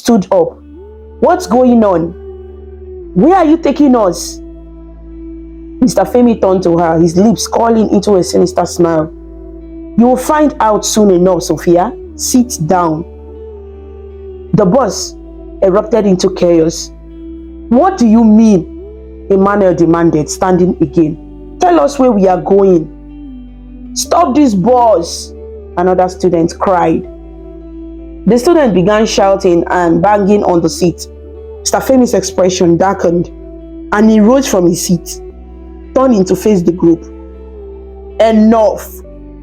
stood up. What's going on? Where are you taking us? Mr. Femi turned to her, his lips curling into a sinister smile. You will find out soon enough, Sophia. Sit down. The boss erupted into chaos. What do you mean? Emmanuel demanded, standing again. Tell us where we are going. Stop this, boss! Another student cried. The student began shouting and banging on the seat. Mr. Femi's expression darkened, and he rose from his seat, turning to face the group. Enough!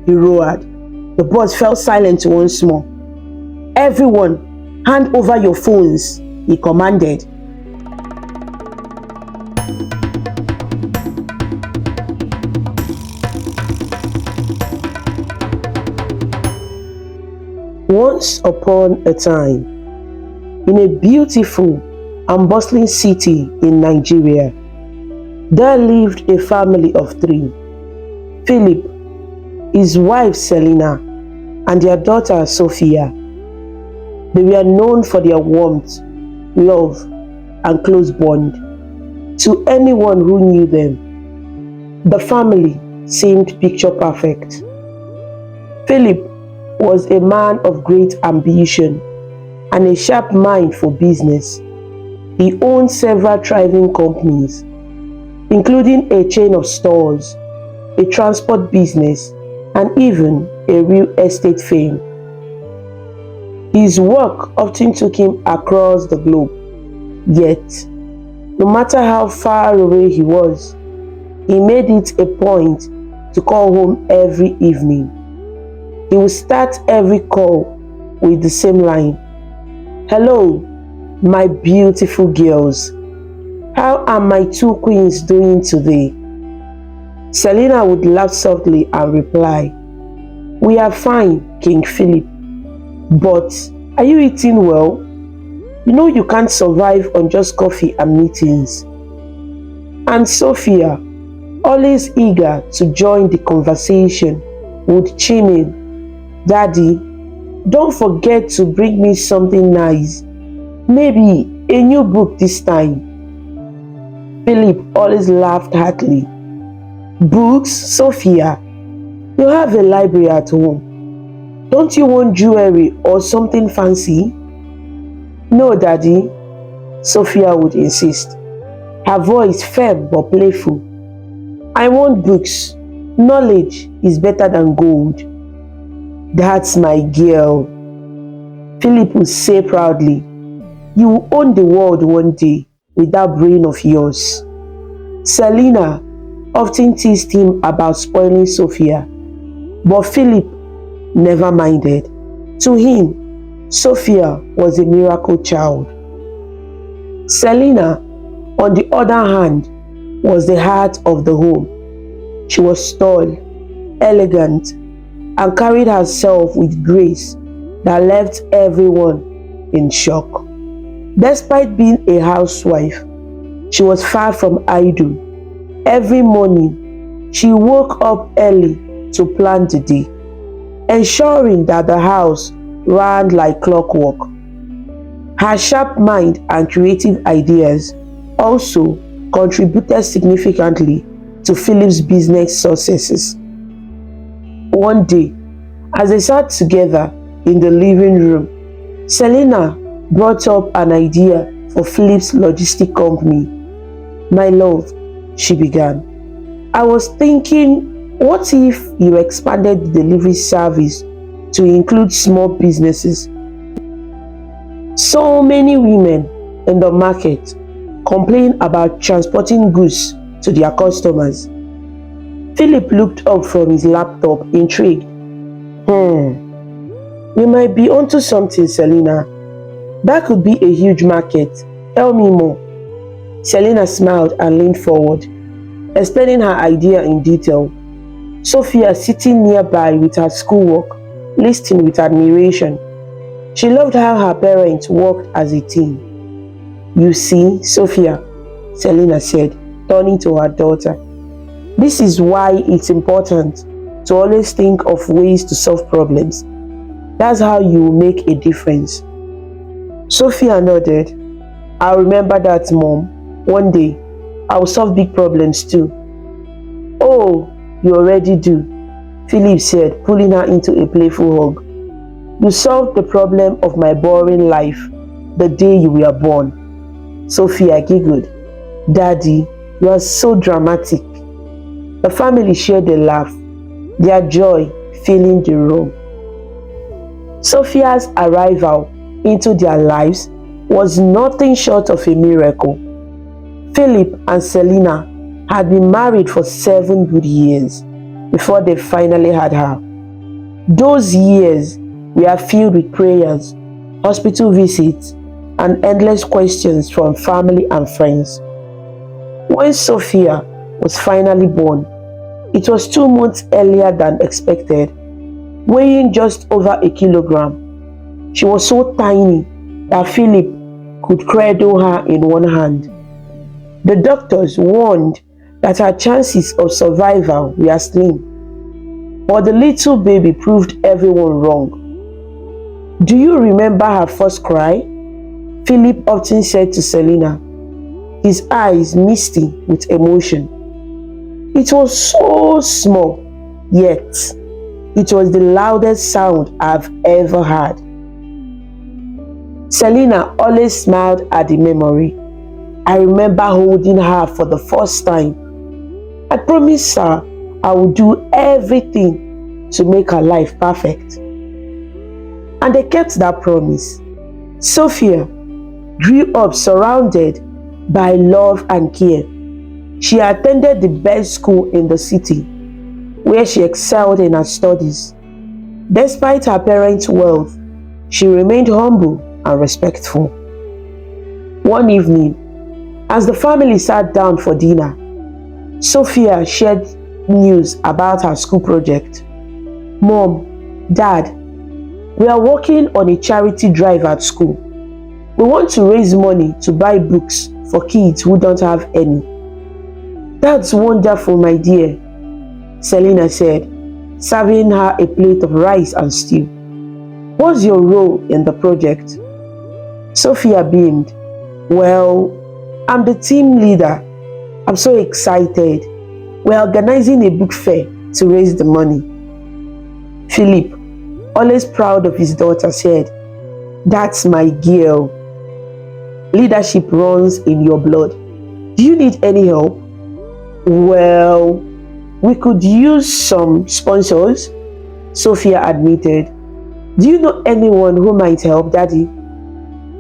He roared. The boss fell silent once more. Everyone, hand over your phones, he commanded. Once upon a time, in a beautiful and bustling city in Nigeria, there lived a family of 3. Philip, his wife Selina, and their daughter Sophia. They were known for their warmth, love, and close bond. To anyone who knew them, the family seemed picture perfect. Philip was a man of great ambition and a sharp mind for business. He owned several thriving companies, including a chain of stores, a transport business, and even a real estate firm. His work often took him across the globe, yet, no matter how far away he was, he made it a point to call home every evening. He would start every call with the same line. Hello, my beautiful girls. How are my 2 queens doing today? Selina would laugh softly and reply, We are fine, King Philip. But are you eating well? You know you can't survive on just coffee and meetings. And Sophia, always eager to join the conversation, would chime in, Daddy, don't forget to bring me something nice. Maybe a new book this time. Philip always laughed heartily. Books, Sophia? You have a library at home. Don't you want jewelry or something fancy? No, Daddy, Sophia would insist, her voice firm but playful. I want books. Knowledge is better than gold. That's my girl, Philip would say proudly. You will own the world one day with that brain of yours. Selina often teased him about spoiling Sophia, but Philip never minded. To him, Sophia was a miracle child. Selina, on the other hand, was the heart of the home. She was tall, elegant, and carried herself with grace that left everyone in shock. Despite being a housewife, she was far from idle. Every morning, she woke up early to plan the day, ensuring that the house ran like clockwork. Her sharp mind and creative ideas also contributed significantly to Philip's business successes. One day, as they sat together in the living room, Selina brought up an idea for Philip's logistic company. My love, she began, I was thinking, what if you expanded the delivery service to include small businesses? So many women in the market complain about transporting goods to their customers. Philip looked up from his laptop, intrigued. You might be onto something, Selina. That could be a huge market. Tell me more. Selina smiled and leaned forward, explaining her idea in detail. Sophia, sitting nearby with her schoolwork, listening with admiration. She loved how her parents worked as a team. You see, Sophia, Selina said, turning to her daughter. This is why it's important to always think of ways to solve problems. That's how you will make a difference. Sophia nodded. I remember that, Mom. One day, I'll solve big problems too. Oh, you already do, Philip said, pulling her into a playful hug. You solved the problem of my boring life the day you were born. Sophia giggled. Daddy, you are so dramatic. The family shared a laugh, their joy filling the room. Sophia's arrival into their lives was nothing short of a miracle. Philip and Selena had been married for 7 good years before they finally had her. Those years were filled with prayers, hospital visits, and endless questions from family and friends. When Sophia was finally born, it was 2 months earlier than expected, weighing just over a kilogram. She was so tiny that Philip could cradle her in one hand. The doctors warned that her chances of survival were slim, but the little baby proved everyone wrong. Do you remember her first cry? Philip often said to Selena, his eyes misty with emotion. It was so small, yet it was the loudest sound I've ever heard. Selena always smiled at the memory. I remember holding her for the first time. I promised her I would do everything to make her life perfect. And they kept that promise. Sophia grew up surrounded by love and care. She attended the best school in the city, where she excelled in her studies. Despite her parents' wealth, she remained humble and respectful. One evening, as the family sat down for dinner, Sophia shared news about her school project. Mom, Dad, we are working on a charity drive at school. We want to raise money to buy books for kids who don't have any. That's wonderful, my dear, Selena said, serving her a plate of rice and stew. What's your role in the project? Sophia beamed. Well, I'm the team leader. I'm so excited. We're organizing a book fair to raise the money. Philip, always proud of his daughter, said, That's my girl. Leadership runs in your blood. Do you need any help? Well, we could use some sponsors, Sophia admitted. Do you know anyone who might help, Daddy?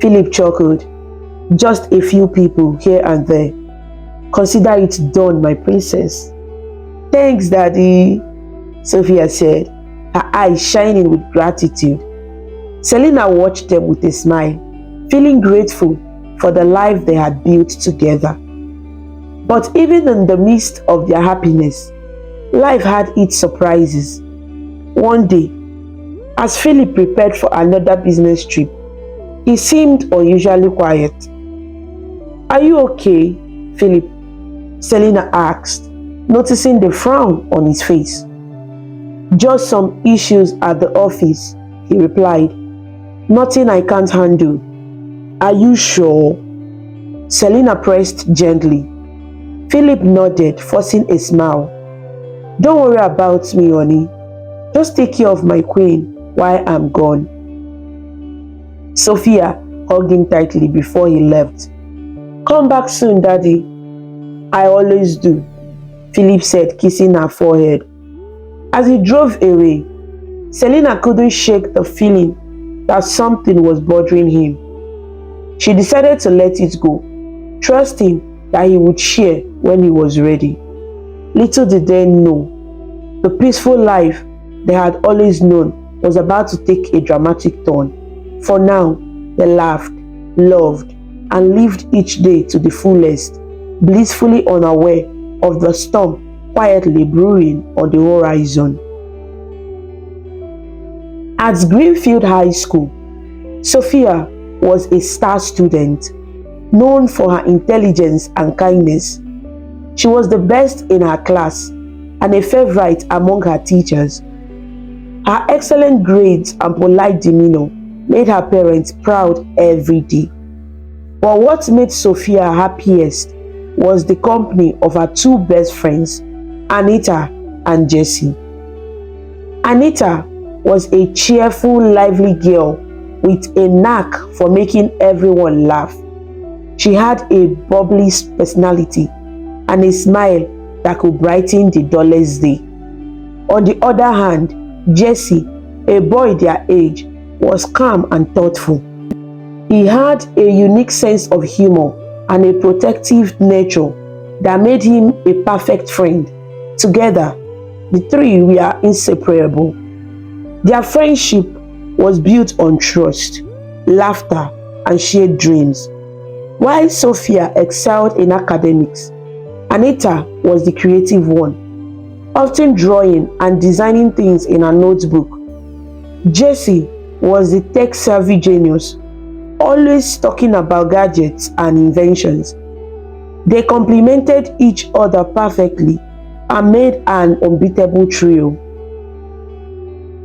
Philip chuckled. Just a few people here and there. Consider it done, my princess. Thanks, Daddy, Sophia said, her eyes shining with gratitude. Selena watched them with a smile, feeling grateful for the life they had built together. But even in the midst of their happiness, life had its surprises. One day, as Philip prepared for another business trip, he seemed unusually quiet. Are you okay, Philip? Selena asked, noticing the frown on his face. Just some issues at the office, he replied. Nothing I can't handle. Are you sure? Selena pressed gently. Philip nodded, forcing a smile. Don't worry about me, honey. Just take care of my queen while I'm gone. Sophia hugged him tightly before he left. Come back soon, Daddy. I always do, Philip said, kissing her forehead. As he drove away, Selena couldn't shake the feeling that something was bothering him. She decided to let it go, trusting that he would share when he was ready. Little did they know, the peaceful life they had always known was about to take a dramatic turn. For now, they laughed, loved, and lived each day to the fullest, blissfully unaware of the storm quietly brewing on the horizon. At Greenfield High School, Sophia was a star student, known for her intelligence and kindness. She was the best in her class and a favorite among her teachers. Her excellent grades and polite demeanor made her parents proud every day. But what made Sophia happiest was the company of her two best friends, Anita and Jessie. Anita was a cheerful, lively girl with a knack for making everyone laugh. She had a bubbly personality and a smile that could brighten the dullest day. On the other hand, Jessie, a boy their age, was calm and thoughtful. He had a unique sense of humor and a protective nature that made him a perfect friend. Together, the three were inseparable. Their friendship was built on trust, laughter, and shared dreams. While Sophia excelled in academics, Anita was the creative one, often drawing and designing things in her notebook. Jessie was the tech-savvy genius, always talking about gadgets and inventions. They complemented each other perfectly and made an unbeatable trio.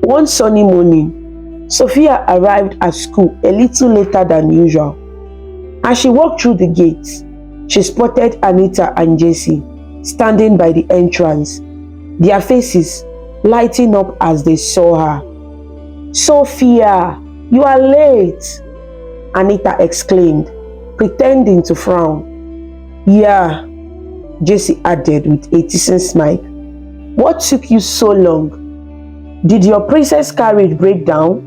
One sunny morning, Sophia arrived at school a little later than usual. As she walked through the gates, she spotted Anita and Jessie standing by the entrance, their faces lighting up as they saw her. "Sophia, you are late," Anita exclaimed, pretending to frown. "Yeah," Jessie added with a teasing smile. "What took you so long? Did your princess carriage break down?"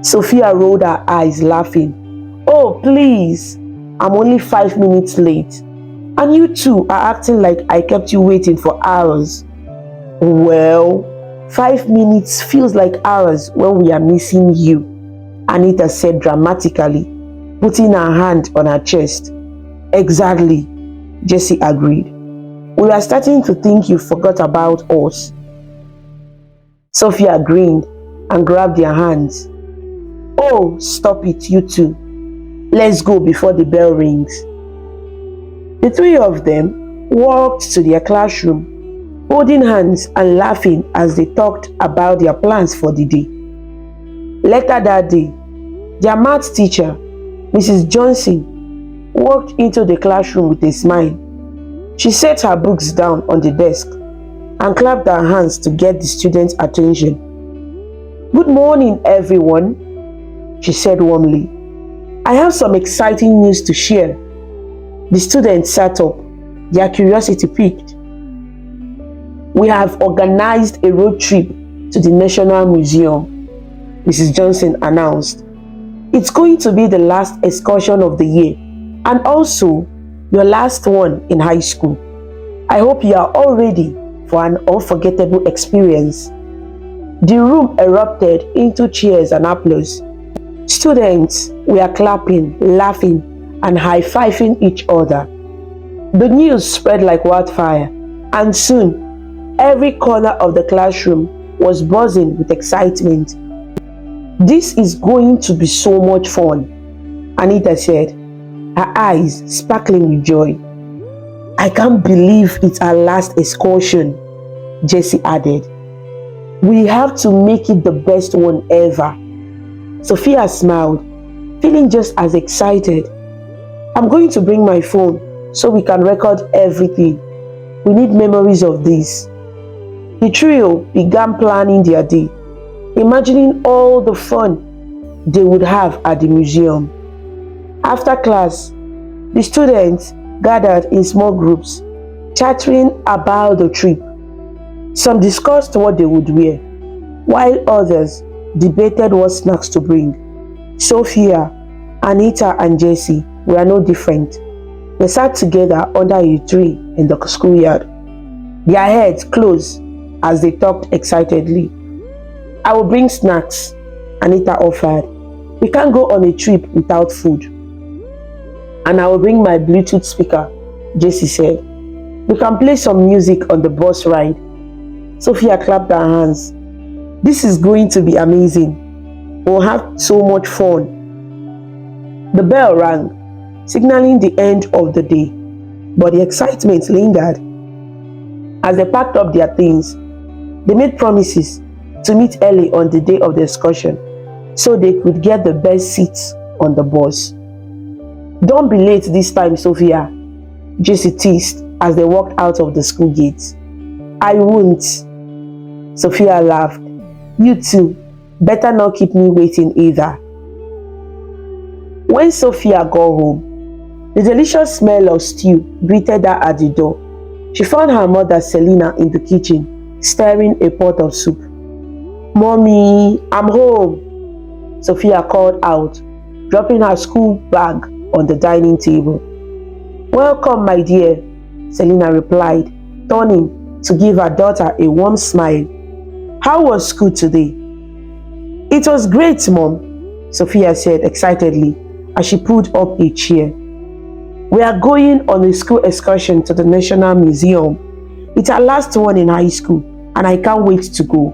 Sophia rolled her eyes, laughing. "Oh, please, I'm only 5 minutes late. And you two are acting like I kept you waiting for hours." "Well, 5 minutes feels like hours when we are missing you," Anita said dramatically, putting her hand on her chest. "Exactly," Jessie agreed. "We were starting to think you forgot about us." Sophia grinned and grabbed their hands. "Oh, stop it, you two. Let's go before the bell rings." The three of them walked to their classroom, holding hands and laughing as they talked about their plans for the day. Later that day, their math teacher, Mrs. Johnson, walked into the classroom with a smile. She set her books down on the desk and clapped her hands to get the students' attention. "Good morning, everyone," she said warmly. "I have some exciting news to share." The students sat up, their curiosity piqued. "We have organized a road trip to the National Museum," Mrs. Johnson announced. "It's going to be the last excursion of the year and also your last one in high school. I hope you are all ready for an unforgettable experience." The room erupted into cheers and applause. Students were clapping, laughing, and high-fiving each other. The news spread like wildfire, and soon every corner of the classroom was buzzing with excitement. "This is going to be so much fun," Anita said, her eyes sparkling with joy. "I can't believe it's our last excursion," Jessie added. "We have to make it the best one ever." Sophia smiled, feeling just as excited. "I'm going to bring my phone so we can record everything. We need memories of this." The trio began planning their day, imagining all the fun they would have at the museum. After class, the students gathered in small groups, chattering about the trip. Some discussed what they would wear, while others debated what snacks to bring. Sophia, Anita, and Jessie were no different. They sat together under a tree in the schoolyard, their heads closed as they talked excitedly. "I will bring snacks," Anita offered. "We can't go on a trip without food." "And I will bring my Bluetooth speaker," Jessie said. "We can play some music on the bus ride." Sophia clapped her hands. "This is going to be amazing. We'll have so much fun." The bell rang, signaling the end of the day, but the excitement lingered. As they packed up their things, they made promises to meet early on the day of the excursion. so they could get the best seats on the bus. "Don't be late this time, Sophia," Jesse teased as they walked out of the school gate. "I won't." Sophia laughed. "You too. Better not keep me waiting either." When Sophia got home, the delicious smell of stew greeted her at the door. She found her mother Selina in the kitchen, stirring a pot of soup. "Mommy, I'm home," Sophia called out, dropping her school bag on the dining table. "Welcome, my dear," Selina replied, turning to give her daughter a warm smile. "How was school today?" "It was great, Mom," Sophia said excitedly as she pulled up a chair. "We are going on a school excursion to the National Museum. It's our last one in high school, and I can't wait to go."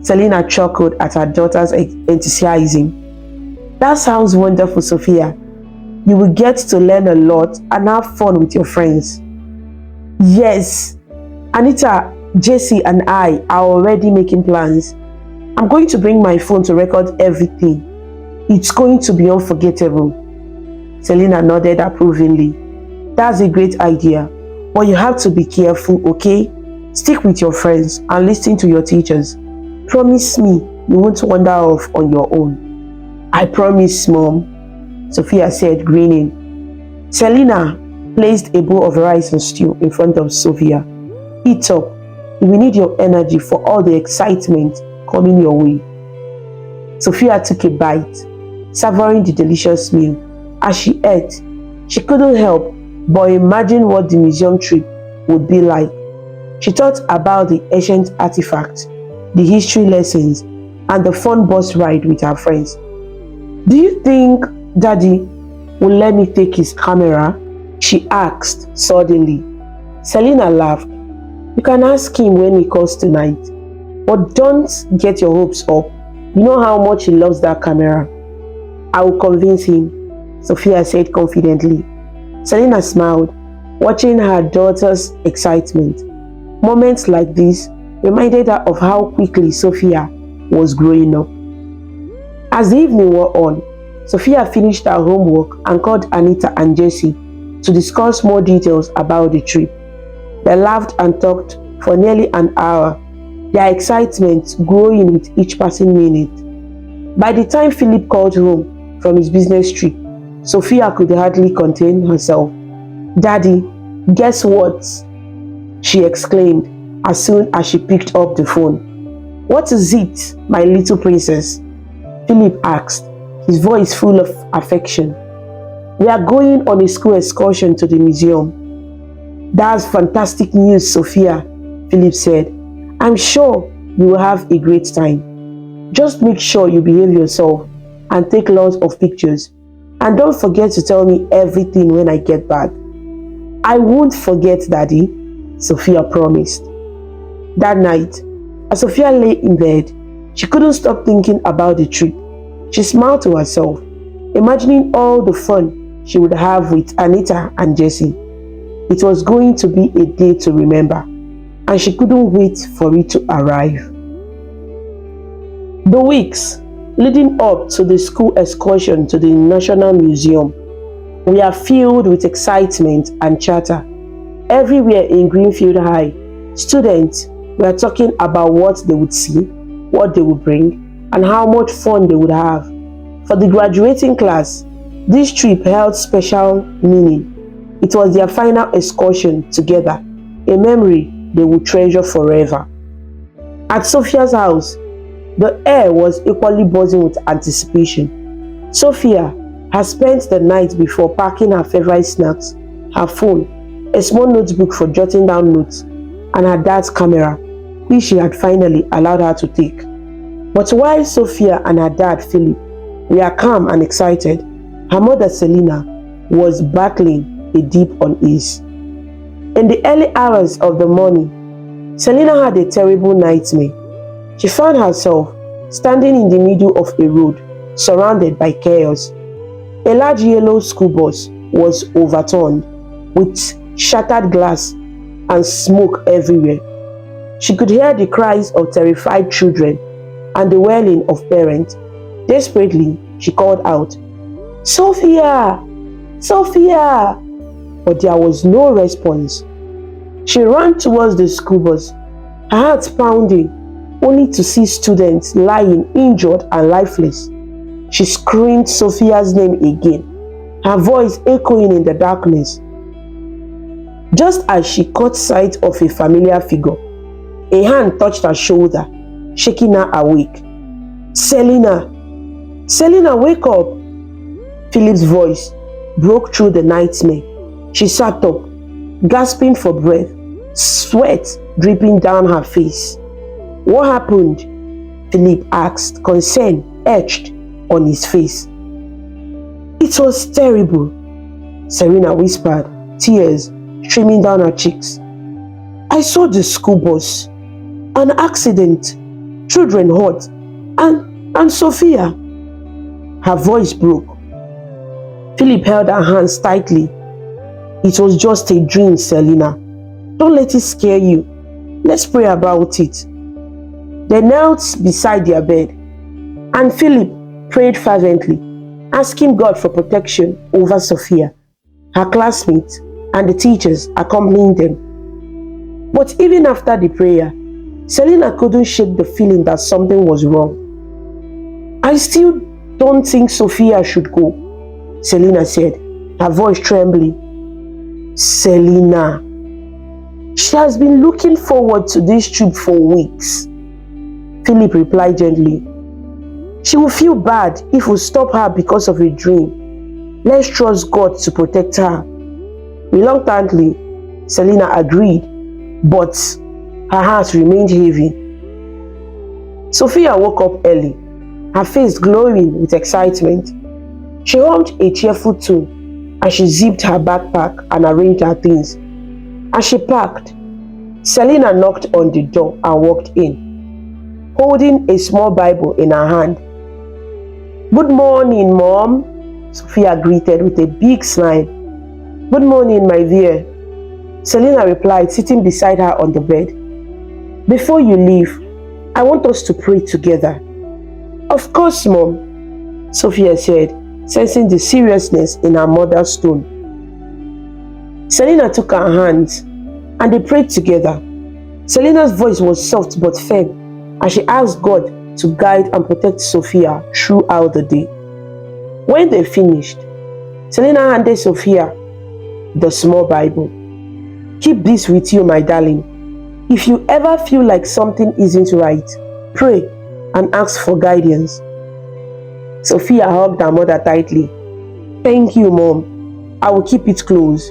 Selina chuckled at her daughter's enthusiasm. "That sounds wonderful, Sophia. You will get to learn a lot and have fun with your friends." "Yes, Anita, Jesse, and I are already making plans. I'm going to bring my phone to record everything. It's going to be unforgettable." Selina nodded approvingly. "That's a great idea, but you have to be careful, okay? Stick with your friends and listen to your teachers. Promise me you won't wander off on your own." "I promise, Mom," Sophia said, grinning. Selina placed a bowl of rice and stew in front of Sophia. "Eat up. You will need your energy for all the excitement coming your way." Sophia took a bite, savoring the delicious meal. As she ate, she couldn't help but imagine what the museum trip would be like. She thought about the ancient artifacts, the history lessons, and the fun bus ride with her friends. "Do you think Daddy will let me take his camera?" she asked suddenly. Selina laughed. "You can ask him when he calls tonight. But don't get your hopes up. You know how much he loves that camera." "I will convince him," Sophia said confidently. Selina smiled, watching her daughter's excitement. Moments like this reminded her of how quickly Sophia was growing up. As the evening wore on, Sophia finished her homework and called Anita and Jesse to discuss more details about the trip. They laughed and talked for nearly an hour, their excitement growing with each passing minute. By the time Philip called home from his business trip, Sophia could hardly contain herself. "Daddy, guess what?" she exclaimed as soon as she picked up the phone. "What is it, my little princess?" Philip asked, his voice full of affection. "We are going on a school excursion to the museum." "That's fantastic news, Sophia," Philip said. "I'm sure you will have a great time. Just make sure you behave yourself and take lots of pictures. And don't forget to tell me everything when I get back." "I won't forget, Daddy," Sophia promised. That night, as Sophia lay in bed, she couldn't stop thinking about the trip. She smiled to herself, imagining all the fun she would have with Anita and Jesse. It was going to be a day to remember, and she couldn't wait for it to arrive. The weeks leading up to the school excursion to the National Museum were filled with excitement and chatter. Everywhere in Greenfield High, students were talking about what they would see, what they would bring, and how much fun they would have. For the graduating class, this trip held special meaning. It was their final excursion together, a memory they would treasure forever. At Sophia's house, the air was equally buzzing with anticipation. Sophia had spent the night before packing her favorite snacks, her phone, a small notebook for jotting down notes, and her dad's camera, which she had finally allowed her to take. But while Sophia and her dad, Philip, were calm and excited, her mother, Selina, was battling a deep unease. In the early hours of the morning, Selina had a terrible nightmare. She found herself standing in the middle of a road, surrounded by chaos. A large yellow school bus was overturned, with shattered glass and smoke everywhere. She could hear the cries of terrified children and the wailing of parents. Desperately, she called out, "Sophia! Sophia!" But there was no response. She ran towards the school bus, her heart pounding, only to see students lying injured and lifeless. She screamed Sophia's name again, her voice echoing in the darkness. Just as she caught sight of a familiar figure, a hand touched her shoulder, shaking her awake. "Selina! Selina, wake up!" Philip's voice broke through the nightmare. She sat up, gasping for breath, sweat dripping down her face. "What happened?" Philip asked, concern etched on his face. "It was terrible," Selina whispered, tears streaming down her cheeks. "I saw the school bus. An accident. Children hurt. And Sophia." Her voice broke. Philip held her hands tightly. "It was just a dream, Selina. Don't let it scare you. Let's pray about it." They knelt beside their bed, and Philip prayed fervently, asking God for protection over Sophia, her classmates, and the teachers accompanying them. But even after the prayer, Selina couldn't shake the feeling that something was wrong. "I still don't think Sophia should go," Selina said, her voice trembling. "Selina, she has been looking forward to this trip for weeks," Philip replied gently. "She will feel bad if we stop her because of a dream. Let's trust God to protect her." Reluctantly, Selina agreed, but her heart remained heavy. Sophia woke up early, her face glowing with excitement. She hummed a cheerful tune as she zipped her backpack and arranged her things. As she packed, Selina knocked on the door and walked in, holding a small Bible in her hand. "Good morning, Mom," Sophia greeted with a big smile. "Good morning, my dear," Selina replied, sitting beside her on the bed. "Before you leave, I want us to pray together." "Of course, Mom," Sophia said, sensing the seriousness in her mother's tone. Selina took her hands and they prayed together. Selina's voice was soft but firm as she asked God to guide and protect Sophia throughout the day. When they finished, Selina handed Sophia the small Bible. "Keep this with you, my darling. If you ever feel like something isn't right, pray and ask for guidance." Sophia hugged her mother tightly. "Thank you, Mom. I will keep it close."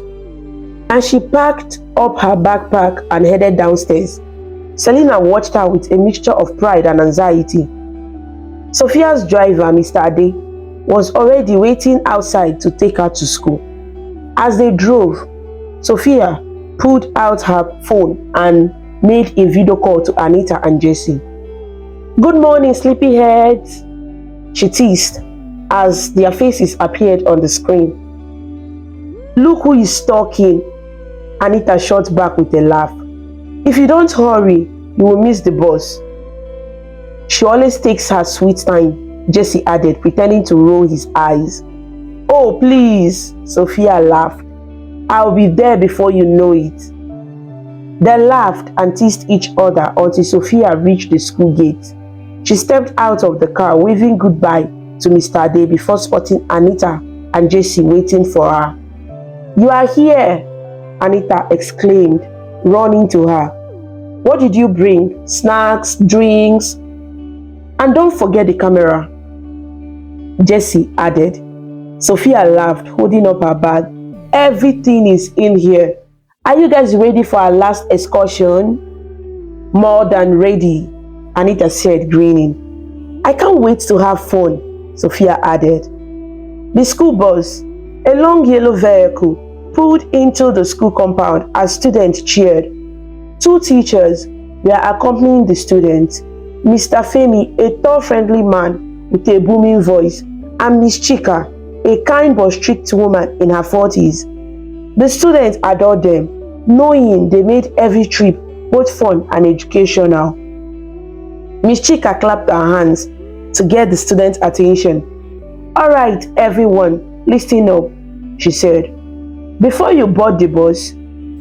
And she packed up her backpack and headed downstairs. Selina watched her with a mixture of pride and anxiety. Sophia's driver, Mr. Ade, was already waiting outside to take her to school. As they drove, Sophia pulled out her phone and made a video call to Anita and Jesse. "Good morning, sleepyheads," she teased as their faces appeared on the screen. "Look who is talking," Anita shot back with a laugh. "If you don't hurry, you will miss the bus." "She always takes her sweet time," Jesse added, pretending to roll his eyes. "Oh, please," Sophia laughed. "I'll be there before you know it." They laughed and teased each other until Sophia reached the school gate. She stepped out of the car, waving goodbye to Mr. Ade before spotting Anita and Jesse waiting for her. "You are here," Anita exclaimed, running to her. "What did you bring? Snacks, drinks? And don't forget the camera," Jesse added. Sophia laughed, holding up her bag. "Everything is in here. Are you guys ready for our last excursion?" "More than ready," Anita said, grinning. "I can't wait to have fun," Sophia added. The school bus, a long yellow vehicle, pulled into the school compound as students cheered. Two teachers were accompanying the students, Mr. Femi, a tall, friendly man with a booming voice, and Miss Chika, a kind but strict woman in her 40s. The students adored them, knowing they made every trip both fun and educational. Miss Chika clapped her hands to get the students' attention. "All right, everyone, listen up," she said. "Before you board the bus,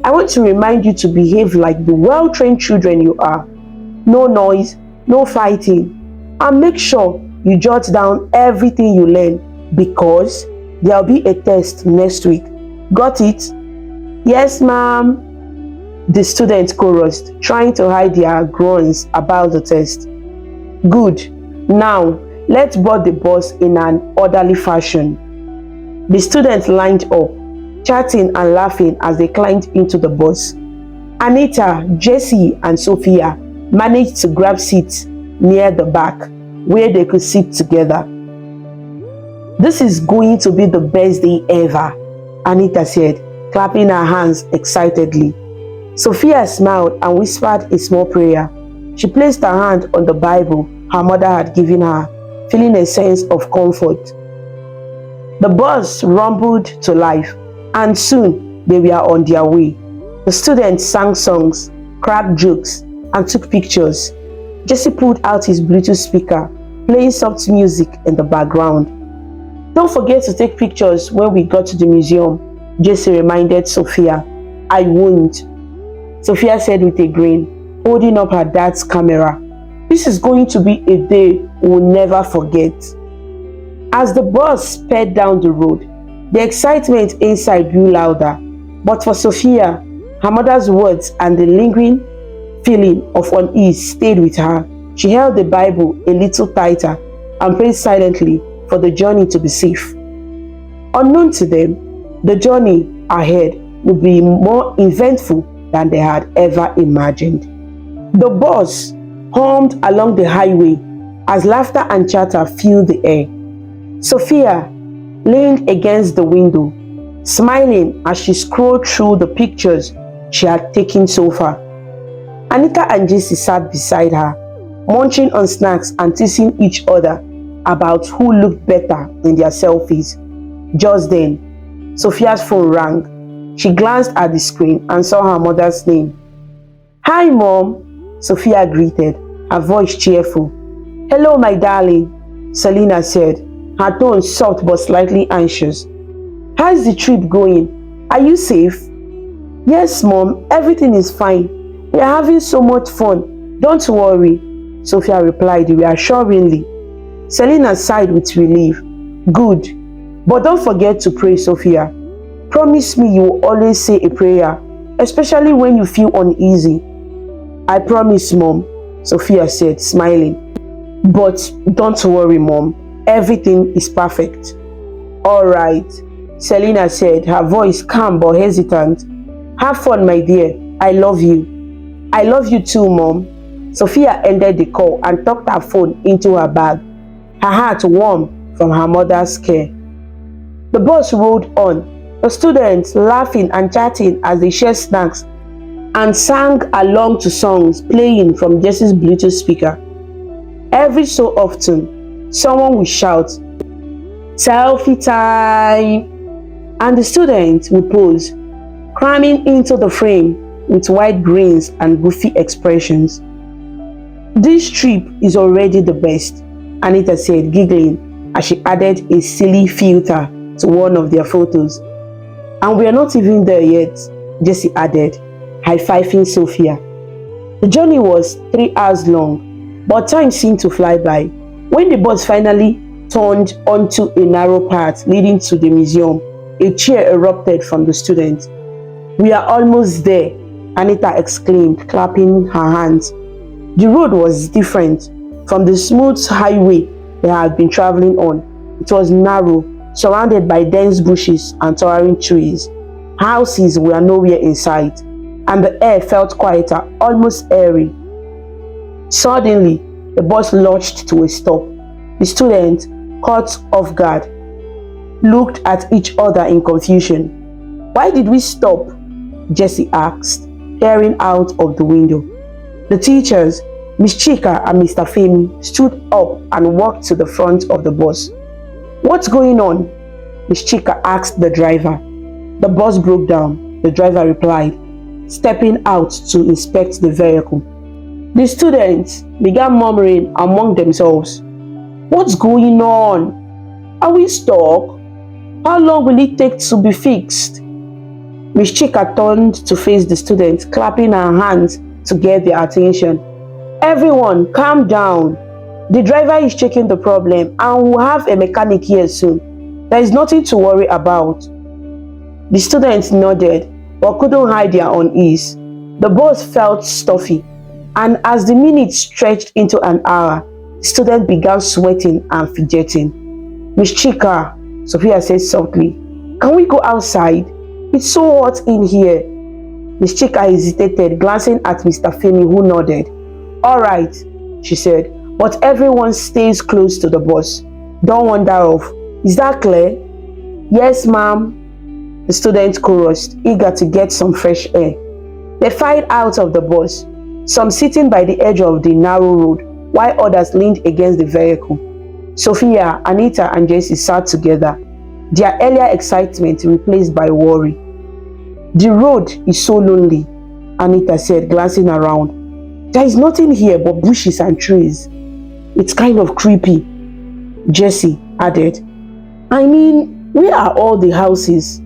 I want to remind you to behave like the well-trained children you are. No noise, no fighting, and make sure you jot down everything you learn because there'll be a test next week. Got it?" "Yes, ma'am," the students chorused, trying to hide their groans about the test. "Good. Now, let's board the bus in an orderly fashion." The students lined up, chatting and laughing as they climbed into the bus. Anita, Jessie, and Sophia managed to grab seats near the back where they could sit together. "This is going to be the best day ever," Anita said, clapping her hands excitedly. Sophia smiled and whispered a small prayer. She placed her hand on the Bible her mother had given her, feeling a sense of comfort. The bus rumbled to life, and soon they were on their way. The students sang songs, cracked jokes, and took pictures. Jesse pulled out his Bluetooth speaker, playing soft music in the background. "Don't forget to take pictures when we got to the museum," Jesse reminded Sophia. "I won't," Sophia said with a grin, holding up her dad's camera. "This is going to be a day we'll never forget." As the bus sped down the road, the excitement inside grew louder. But for Sophia, her mother's words and the lingering feeling of unease stayed with her. She held the Bible a little tighter and prayed silently for the journey to be safe. Unknown to them, the journey ahead would be more eventful than they had ever imagined. The bus hummed along the highway as laughter and chatter filled the air. Sophia leaned against the window, smiling as she scrolled through the pictures she had taken so far. Anita and Jessie sat beside her, munching on snacks and teasing each other about who looked better in their selfies. Just then, Sophia's phone rang. She glanced at the screen and saw her mother's name. "Hi, Mom," Sophia greeted, her voice cheerful. "Hello, my darling," Selena said, her tone soft but slightly anxious. "How's the trip going? Are you safe?" "Yes, Mom, everything is fine. We are having so much fun. Don't worry," Sophia replied reassuringly. Selena sighed with relief. "Good. But don't forget to pray, Sophia. Promise me you will always say a prayer, especially when you feel uneasy." "I promise, Mom," Sophia said, smiling. "But don't worry, Mom. Everything is perfect." "All right," Selena said, her voice calm but hesitant. "Have fun, my dear. I love you." "I love you too, Mom." Sophia ended the call and tucked her phone into her bag, her heart warm from her mother's care. The bus rolled on, the students laughing and chatting as they shared snacks and sang along to songs playing from Jesse's Bluetooth speaker. Every so often, someone would shout, "Selfie time!" and the students would pose, cramming into the frame with wide grins and goofy expressions. "This trip is already the best," Anita said, giggling as she added a silly filter to one of their photos. "And we are not even there yet," Jessie added, high-fiving Sophia. The journey was 3 hours long, but time seemed to fly by. When the bus finally turned onto a narrow path leading to the museum, a cheer erupted from the students. "We are almost there," Anita exclaimed, clapping her hands. The road was different from the smooth highway they had been traveling on. It was narrow, surrounded by dense bushes and towering trees. Houses were nowhere in sight, and the air felt quieter, almost eerie. Suddenly, the bus lurched to a stop. The students, caught off guard, looked at each other in confusion. "Why did we stop?" Jessie asked, peering out of the window. The teachers, Miss Chika and Mr. Femi, stood up and walked to the front of the bus. "What's going on?" Miss Chika asked the driver. "The bus broke down," the driver replied, stepping out to inspect the vehicle. The students began murmuring among themselves. What's going on? Are we stuck? How long will it take to be fixed? Miss Chika turned to face the students, clapping her hands to get their attention. Everyone, calm down. The driver is checking the problem and we'll have a mechanic here soon. There is nothing to worry about. The students nodded but couldn't hide their unease. The bus felt stuffy, and as the minutes stretched into an hour, the students began sweating and fidgeting. Miss Chika, Sophia said softly, can we go outside? It's so hot in here. Miss Chika hesitated, glancing at Mr. Femi, who nodded. All right, she said, but everyone stays close to the bus. Don't wander off. Is that clear? Yes, ma'am, the students chorused, eager to get some fresh air. They filed out of the bus, some sitting by the edge of the narrow road, while others leaned against the vehicle. Sophia, Anita, and Jessie sat together, their earlier excitement replaced by worry. The road is so lonely, Anita said, glancing around. There is nothing here but bushes and trees. It's kind of creepy, Jessie added. I mean, where are all the houses?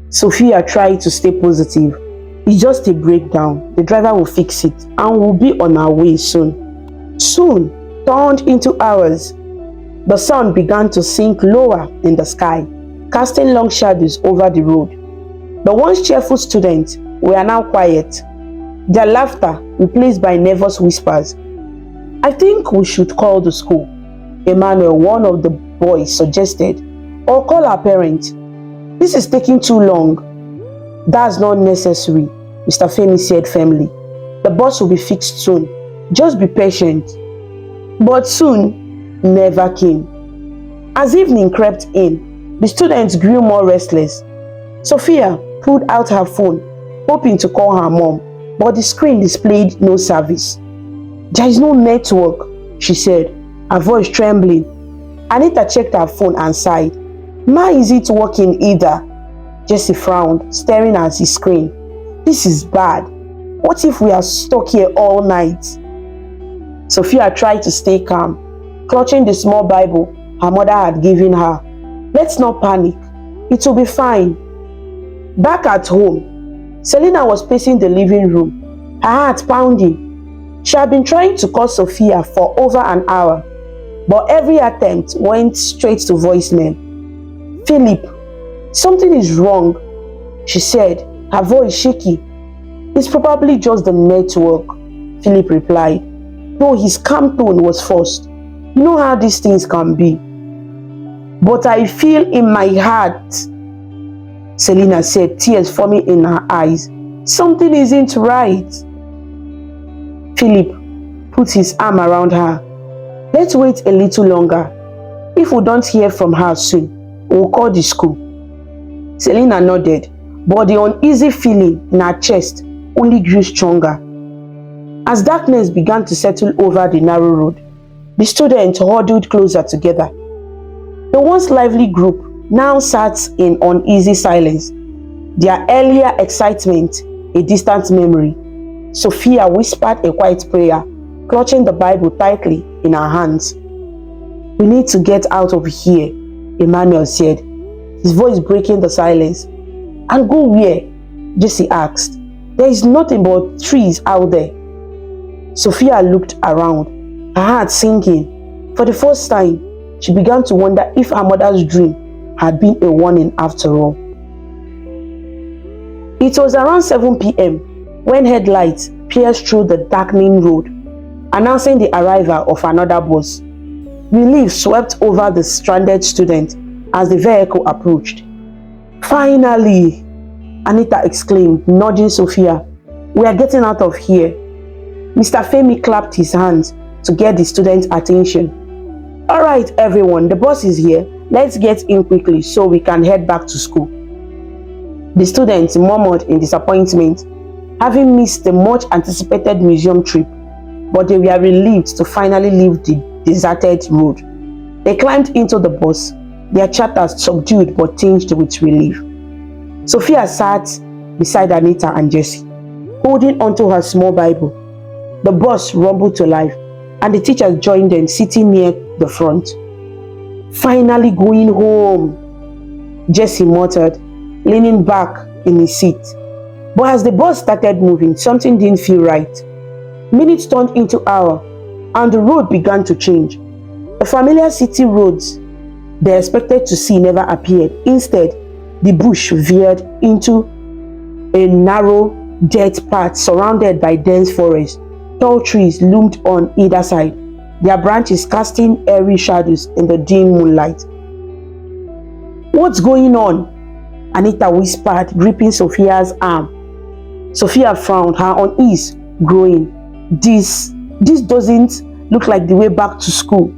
Sophia tried to stay positive. It's just a breakdown. The driver will fix it and we'll be on our way soon. Soon turned into hours. The sun began to sink lower in the sky, casting long shadows over the road. The once cheerful students were now quiet, their laughter replaced by nervous whispers. I think we should call the school, Emmanuel, one of the boys, suggested, or call our parents. This is taking too long. That's not necessary, Mr. Femi said firmly. The bus will be fixed soon. Just be patient. But soon never came. As evening crept in, the students grew more restless. Sophia pulled out her phone, hoping to call her mom, but the screen displayed no service. There is no network, she said, her voice trembling. Anita checked her phone and sighed. Ma, is it working either? Jessie frowned, staring at his screen. This is bad. What if we are stuck here all night? Sophia tried to stay calm, clutching the small Bible her mother had given her. Let's not panic. It will be fine. Back at home, Selena was pacing the living room, her heart pounding. She had been trying to call Sophia for over an hour, but every attempt went straight to voicemail. Philip, something is wrong, she said, her voice shaky. It's probably just the network, Philip replied, though his calm tone was forced. You know how these things can be. But I feel in my heart, Selena said, tears forming in her eyes. Something isn't right. Philip put his arm around her. Let's wait a little longer. If we don't hear from her soon, we'll call the school. Selena nodded, but the uneasy feeling in her chest only grew stronger. As darkness began to settle over the narrow road, the students huddled closer together. The once lively group now sat in uneasy silence, their earlier excitement a distant memory. Sophia whispered a quiet prayer, clutching the Bible tightly in her hands. We need to get out of here, Emmanuel said, his voice breaking the silence. And go where? Jessie asked. There is nothing but trees out there. Sophia looked around, her heart sinking. For the first time, she began to wonder if her mother's dream had been a warning after all. It was around 7 p.m. when headlights pierced through the darkening road, announcing the arrival of another bus. Relief swept over the stranded students as the vehicle approached. Finally, Anita exclaimed, nudging Sophia. We are getting out of here. Mr. Femi clapped his hands to get the students' attention. All right, everyone, the bus is here. Let's get in quickly so we can head back to school. The students murmured in disappointment, having missed the much-anticipated museum trip, but they were relieved to finally leave the deserted road. They climbed into the bus, their chatter subdued but tinged with relief. Sophia sat beside Anita and Jessie, holding onto her small Bible. The bus rumbled to life, and the teachers joined them, sitting near the front. "Finally going home," Jesse muttered, leaning back in his seat. But as the bus started moving, something didn't feel right. Minutes turned into hours, and the road began to change. The familiar city roads they expected to see never appeared. Instead, the bush veered into a narrow, dirt path surrounded by dense forest. Tall trees loomed on either side, their branches casting eerie shadows in the dim moonlight. "What's going on?" Anita whispered, gripping Sophia's arm. Sophia frowned, her unease growing. This doesn't look like the way back to school."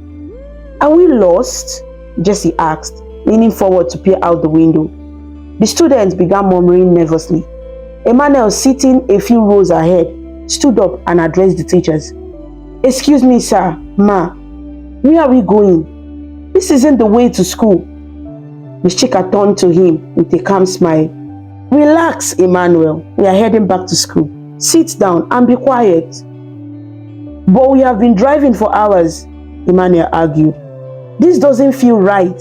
"Are we lost?" Jesse asked, leaning forward to peer out the window. The students began murmuring nervously. Emmanuel, sitting a few rows ahead, stood up and addressed the teachers. "Excuse me, sir, ma, where are we going? This isn't the way to school." Miss Chika turned to him with a calm smile. "Relax, Emmanuel. We are heading back to school. Sit down and be quiet." "But we have been driving for hours," Emmanuel argued. "This doesn't feel right."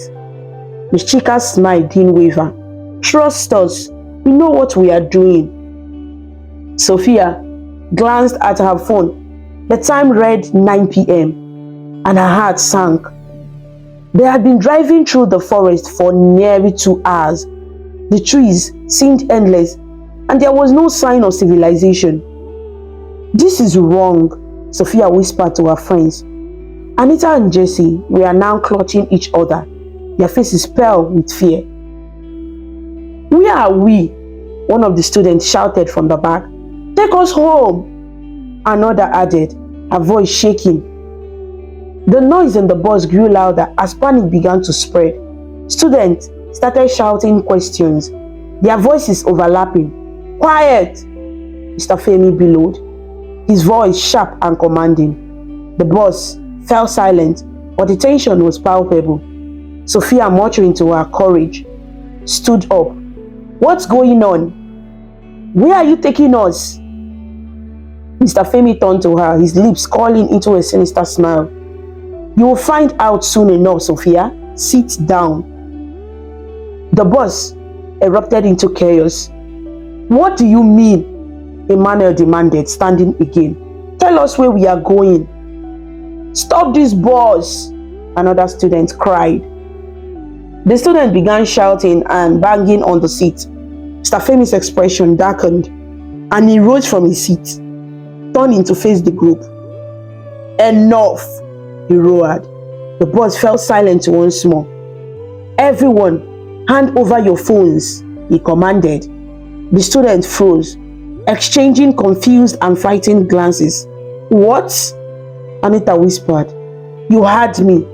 Miss Chika's smile didn't waver. "Trust us. We know what we are doing." Sophia glanced at her phone. The time read 9 p.m. and her heart sank. They had been driving through the forest for nearly 2 hours. The trees seemed endless, and there was no sign of civilization. "This is wrong," Sophia whispered to her friends. Anita and Jesse were now clutching each other, their faces pale with fear. "Where are we?" one of the students shouted from the back. "Take us home," another added, her voice shaking. The noise in the bus grew louder as panic began to spread. Students started shouting questions, their voices overlapping. "Quiet!" Mr. Femi bellowed, his voice sharp and commanding. The bus fell silent, but the tension was palpable. Sophia, muttering to her courage, stood up. "What's going on? Where are you taking us?" Mr. Femi turned to her, his lips curling into a sinister smile. "You will find out soon enough, Sophia. Sit down." The bus erupted into chaos. "What do you mean?" Emmanuel demanded, standing again. "Tell us where we are going." "Stop this bus!" another student cried. The student began shouting and banging on the seat. Mr. Femi's expression darkened, and he rose from his seat, turning to face the group. "Enough!" he roared. The bus fell silent once more. "Everyone, hand over your phones," he commanded. The students froze, exchanging confused and frightened glances. "What?" Anita whispered. "You heard me,"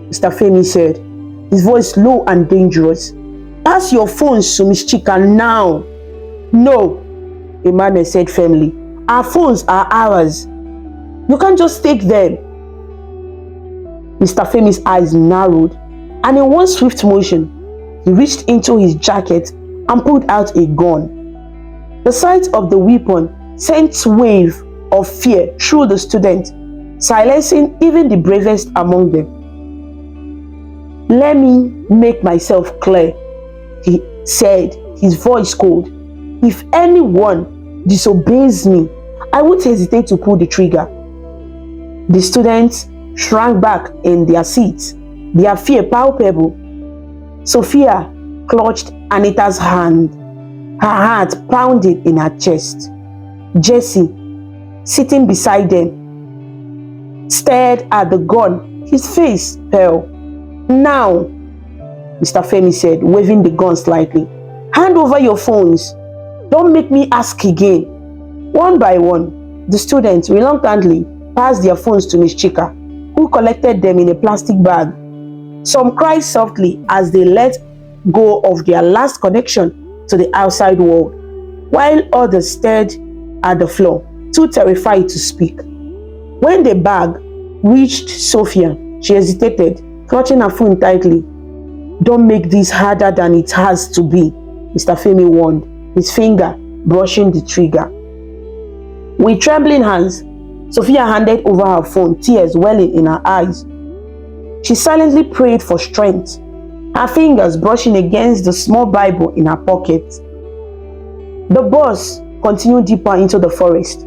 Mr. Femi said, his voice low and dangerous. "Pass your phones to Miss Chika now." "No," Emmanuel said firmly. "Our phones are ours. You can't just take them." Mr. Femi's eyes narrowed, and in one swift motion, he reached into his jacket and pulled out a gun. The sight of the weapon sent a wave of fear through the students, silencing even the bravest among them. "Let me make myself clear," he said, his voice cold. "If anyone disobeys me, I won't hesitate to pull the trigger." The students shrank back in their seats, their fear palpable. Sophia clutched Anita's hand, her heart pounded in her chest. Jesse, sitting beside them, stared at the gun, his face pale. "Now," Mr. Femi said, waving the gun slightly. "Hand over your phones. Don't make me ask again." One by one, the students reluctantly passed their phones to Miss Chika, who collected them in a plastic bag. Some cried softly as they let go of their last connection to the outside world, while others stared at the floor, too terrified to speak. When the bag reached Sophia, she hesitated, clutching her phone tightly. "Don't make this harder than it has to be," Mr. Femi warned, his finger brushing the trigger. With trembling hands, Sophia handed over her phone, tears welling in her eyes. She silently prayed for strength, her fingers brushing against the small Bible in her pocket. The bus continued deeper into the forest,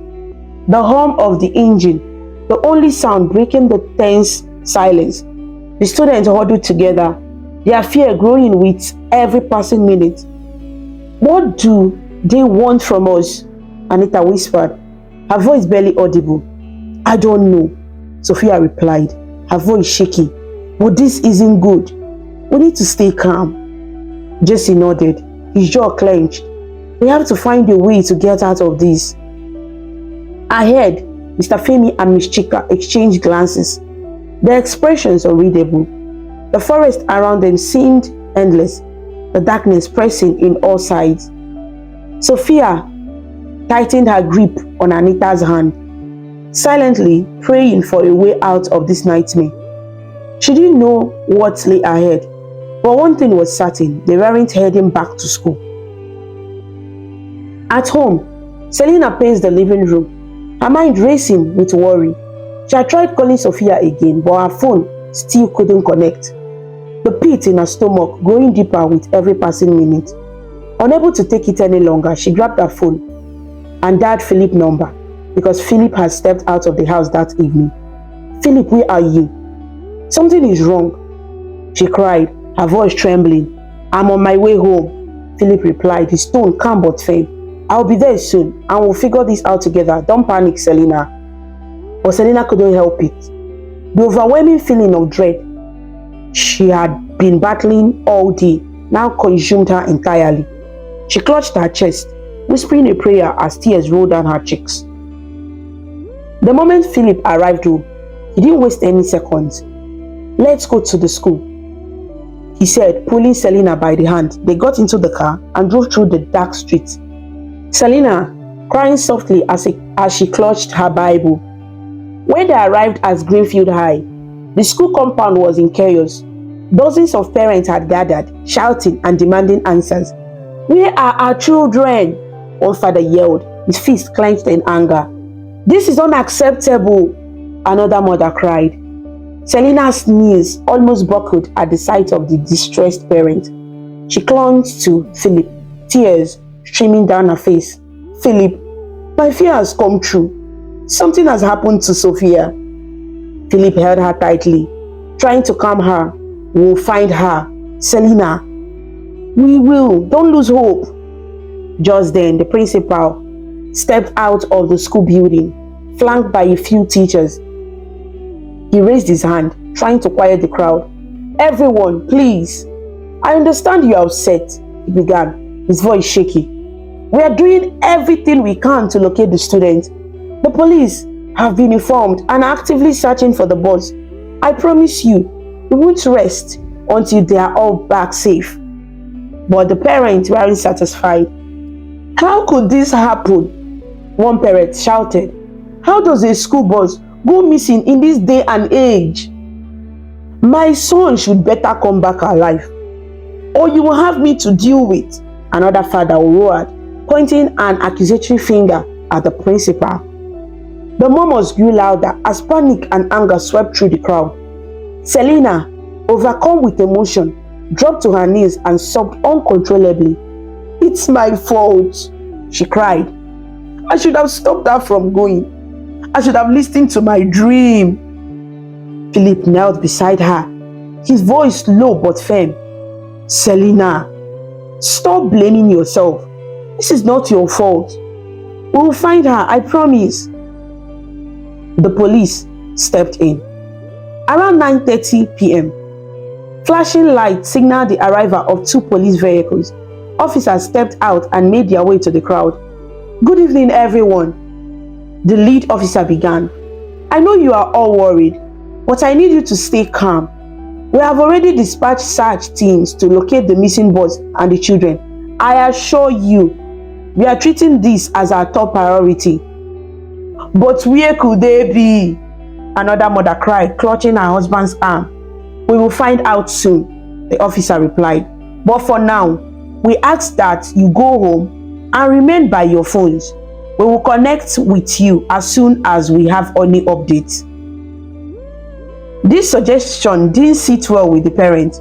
the hum of the engine, the only sound breaking the tense silence. The students huddled together, their fear growing with every passing minute. "What do they want from us?" Anita whispered, her voice barely audible. "I don't know," Sophia replied, her voice shaky. "But this isn't good. We need to stay calm." Jesse nodded, his jaw clenched. "We have to find a way to get out of this." Ahead, Mr. Femi and Miss Chika exchanged glances, their expressions unreadable. The forest around them seemed endless, the darkness pressing in all sides. Sophia tightened her grip on Anita's hand, silently praying for a way out of this nightmare. She didn't know what lay ahead, but one thing was certain: they weren't heading back to school. At home, Selena paced the living room, her mind racing with worry. She had tried calling Sophia again, but her phone still couldn't connect. The pit in her stomach growing deeper with every passing minute. Unable to take it any longer, she grabbed her phone and dialed Philip's number, because Philip had stepped out of the house that evening. "Philip, where are you?" "Something is wrong," she cried, her voice trembling. "I'm on my way home," Philip replied, his tone calm but firm. "I'll be there soon, and we'll figure this out together. Don't panic, Selena." But Selena couldn't help it. The overwhelming feeling of dread she had been battling all day now consumed her entirely. She clutched her chest, whispering a prayer as tears rolled down her cheeks. The moment Philip arrived home, he didn't waste any seconds. "Let's go to the school," he said, pulling Selena by the hand. They got into the car and drove through the dark streets, Selena crying softly as she clutched her Bible. When they arrived at Greenfield High, the school compound was in chaos. Dozens of parents had gathered, shouting and demanding answers. "Where are our children?" one father yelled, his fist clenched in anger. "This is unacceptable," another mother cried. Selena's knees almost buckled at the sight of the distressed parent. She clung to Philip, tears streaming down her face. "Philip, my fear has come true. Something has happened to Sophia." Philip held her tightly, trying to calm her. "We'll find her, Selena. We will. Don't lose hope." Just then, the principal stepped out of the school building, flanked by a few teachers. He raised his hand, trying to quiet the crowd. "Everyone, please. I understand you are upset," he began, his voice shaky. "We are doing everything we can to locate the students. The police have been informed and are actively searching for the bus. I promise you, we won't rest until they are all back safe." But the parents weren't satisfied. "How could this happen?" one parent shouted. "How does a school bus go missing in this day and age? My son should better come back alive, or you will have me to deal with," another father roared, pointing an accusatory finger at the principal. The murmurs grew louder as panic and anger swept through the crowd. Selena, overcome with emotion, dropped to her knees and sobbed uncontrollably. "It's my fault," she cried. "I should have stopped her from going. I should have listened to my dream." Philip knelt beside her, his voice low but firm. "Selena, stop blaming yourself. This is not your fault. We will find her, I promise." The police stepped in. Around 9:30 p.m., flashing lights signaled the arrival of 2 police vehicles. Officers stepped out and made their way to the crowd. "Good evening, everyone," the lead officer began. "I know you are all worried, but I need you to stay calm. We have already dispatched search teams to locate the missing bus and the children. I assure you, we are treating this as our top priority." "But where could they be?" another mother cried, clutching her husband's arm. "We will find out soon," the officer replied. "But for now, we ask that you go home and remain by your phones. We will connect with you as soon as we have any updates." This suggestion didn't sit well with the parents.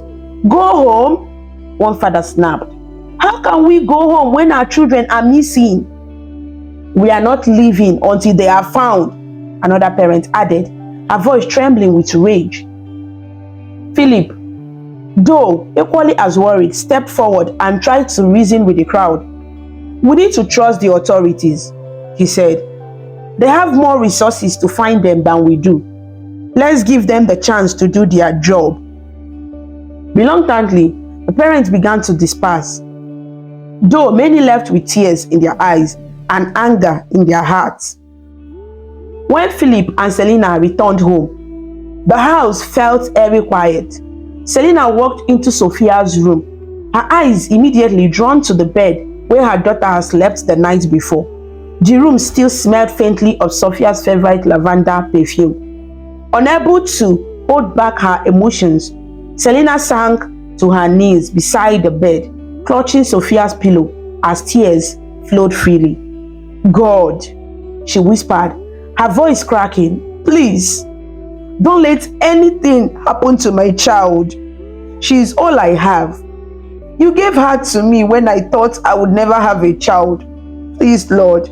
Go home? One father snapped. How can we go home when our children are missing? We are not leaving until they are found, another parent added, her voice trembling with rage. Philip, though equally as worried, stepped forward and tried to reason with the crowd. We need to trust the authorities, he said. They have more resources to find them than we do. Let's give them the chance to do their job. Reluctantly, the parents began to disperse, though many left with tears in their eyes and anger in their hearts. When Philip and Selina returned home, the house felt very quiet. Selina walked into Sophia's room, her eyes immediately drawn to the bed where her daughter had slept the night before. The room still smelled faintly of Sophia's favorite lavender perfume. Unable to hold back her emotions, Selina sank to her knees beside the bed, clutching Sophia's pillow as tears flowed freely. God, she whispered, her voice cracking, please, don't let anything happen to my child. She is all I have. You gave her to me when I thought I would never have a child. Please, Lord,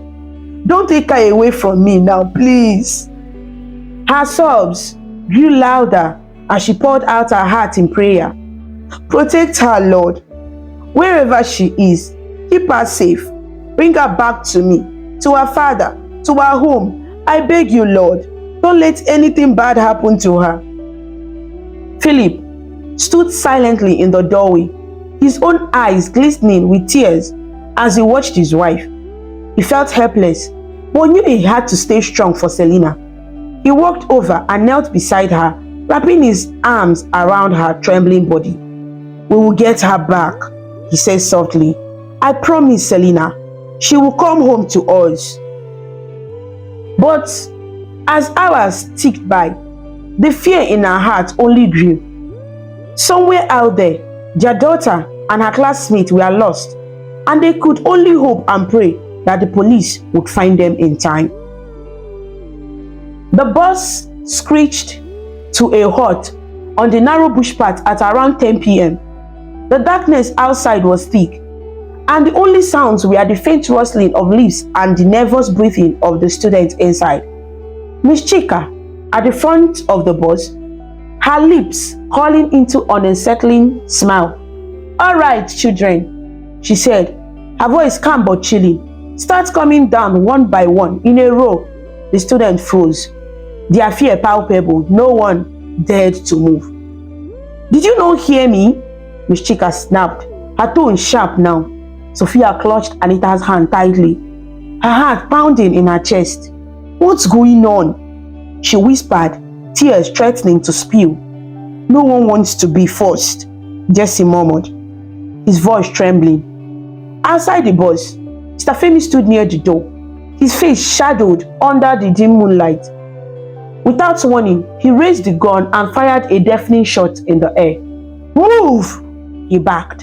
don't take her away from me now, please. Her sobs grew louder as she poured out her heart in prayer. Protect her, Lord. Wherever she is, keep her safe. Bring her back to me, to her father, to her home. I beg you, Lord, don't let anything bad happen to her. Philip stood silently in the doorway, his own eyes glistening with tears as he watched his wife. He felt helpless, but knew he had to stay strong for Selina. He walked over and knelt beside her, wrapping his arms around her trembling body. We will get her back, he said softly. I promise, Selina, she will come home to us. But as hours ticked by, the fear in her heart only grew. Somewhere out there, their daughter and her classmate were lost, and they could only hope and pray that the police would find them in time. The bus screeched to a halt on the narrow bush path at around 10 p.m. The darkness outside was thick, and the only sounds were the faint rustling of leaves and the nervous breathing of the students inside. Miss Chika, at the front of the bus, her lips curling into an unsettling smile. All right, children, she said, her voice calm but chilling. Start coming down one by one in a row. The students froze, their fear palpable. No one dared to move. Did you not hear me? Miss Chika snapped, her tone sharp now. Sophia clutched Anita's hand tightly, her heart pounding in her chest. What's going on? She whispered, tears threatening to spill. No one wants to be forced, Jesse murmured, his voice trembling. Outside the bus, Mr. Femi stood near the door, his face shadowed under the dim moonlight. Without warning, he raised the gun and fired a deafening shot in the air. Move! He barked,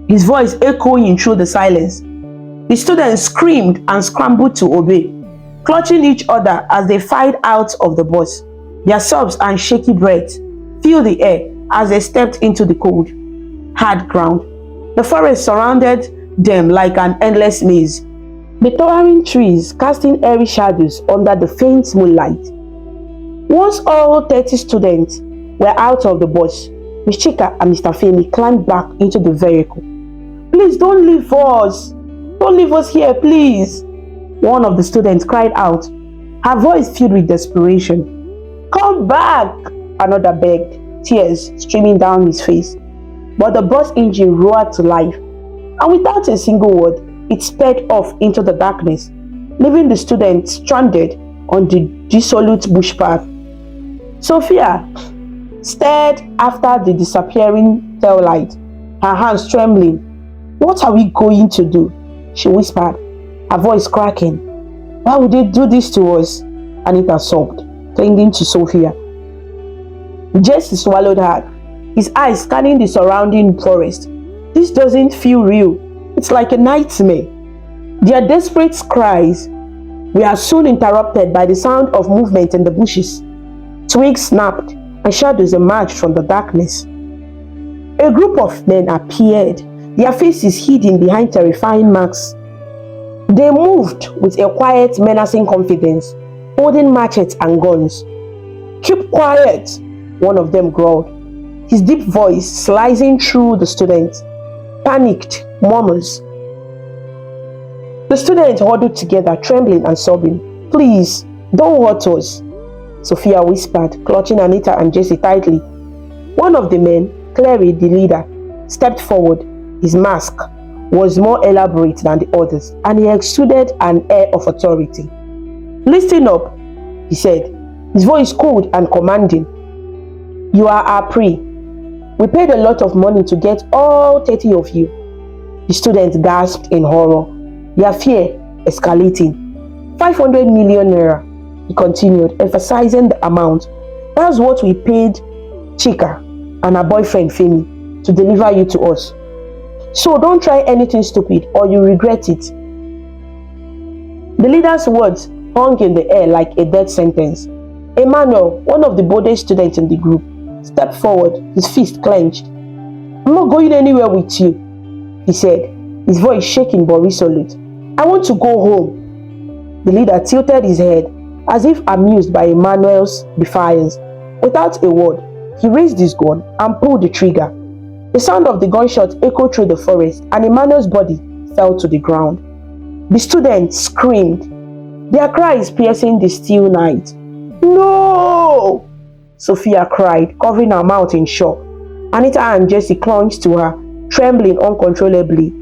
his voice echoing through the silence. The students screamed and scrambled to obey, clutching each other as they filed out of the bus. Their sobs and shaky breaths filled the air as they stepped into the cold, hard ground. The forest surrounded them like an endless maze, the towering trees casting airy shadows under the faint moonlight. Once all 30 students were out of the bus, Miss Chika and Mr. Femi climbed back into the vehicle. Please don't leave us. Don't leave us here, please. One of the students cried out, her voice filled with desperation. Come back, another begged, tears streaming down his face. But the bus engine roared to life, and without a single word, it sped off into the darkness, leaving the students stranded on the dissolute bush path. Sophia stared after the disappearing taillight, her hands trembling. What are we going to do? She whispered, her voice cracking. Why would they do this to us? Anita sobbed, clinging to Sophia. Jesse swallowed hard, his eyes scanning the surrounding forest. This doesn't feel real. It's like a nightmare. Their desperate cries were soon interrupted by the sound of movement in the bushes. Twigs snapped and shadows emerged from the darkness. A group of men appeared, their faces hidden behind terrifying masks. They moved with a quiet, menacing confidence, holding machetes and guns. "Keep quiet," one of them growled, his deep voice slicing through the students. Panicked murmurs. The students huddled together, trembling and sobbing. "Please, don't hurt us," Sophia whispered, clutching Anita and Jesse tightly. One of the men, Clary the leader, stepped forward. His mask was more elaborate than the others, and he exuded an air of authority. "Listen up," he said, his voice cold and commanding. "You are our prey. We paid a lot of money to get all 30 of you." The students gasped in horror, their fear escalating. 500 million naira, he continued, emphasizing the amount. "That's what we paid Chika and her boyfriend Femi to deliver you to us. So don't try anything stupid or you regret it." The leader's words hung in the air like a death sentence. Emmanuel, one of the boldest students in the group, stepped forward, his fist clenched. "I'm not going anywhere with you," he said, his voice shaking but resolute. "I want to go home." The leader tilted his head, as if amused by Emmanuel's defiance. Without a word, he raised his gun and pulled the trigger. The sound of the gunshot echoed through the forest, and Emmanuel's body fell to the ground. The students screamed, their cries piercing the still night. "No!" Sophia cried, covering her mouth in shock. Anita and Jesse clung to her, trembling uncontrollably.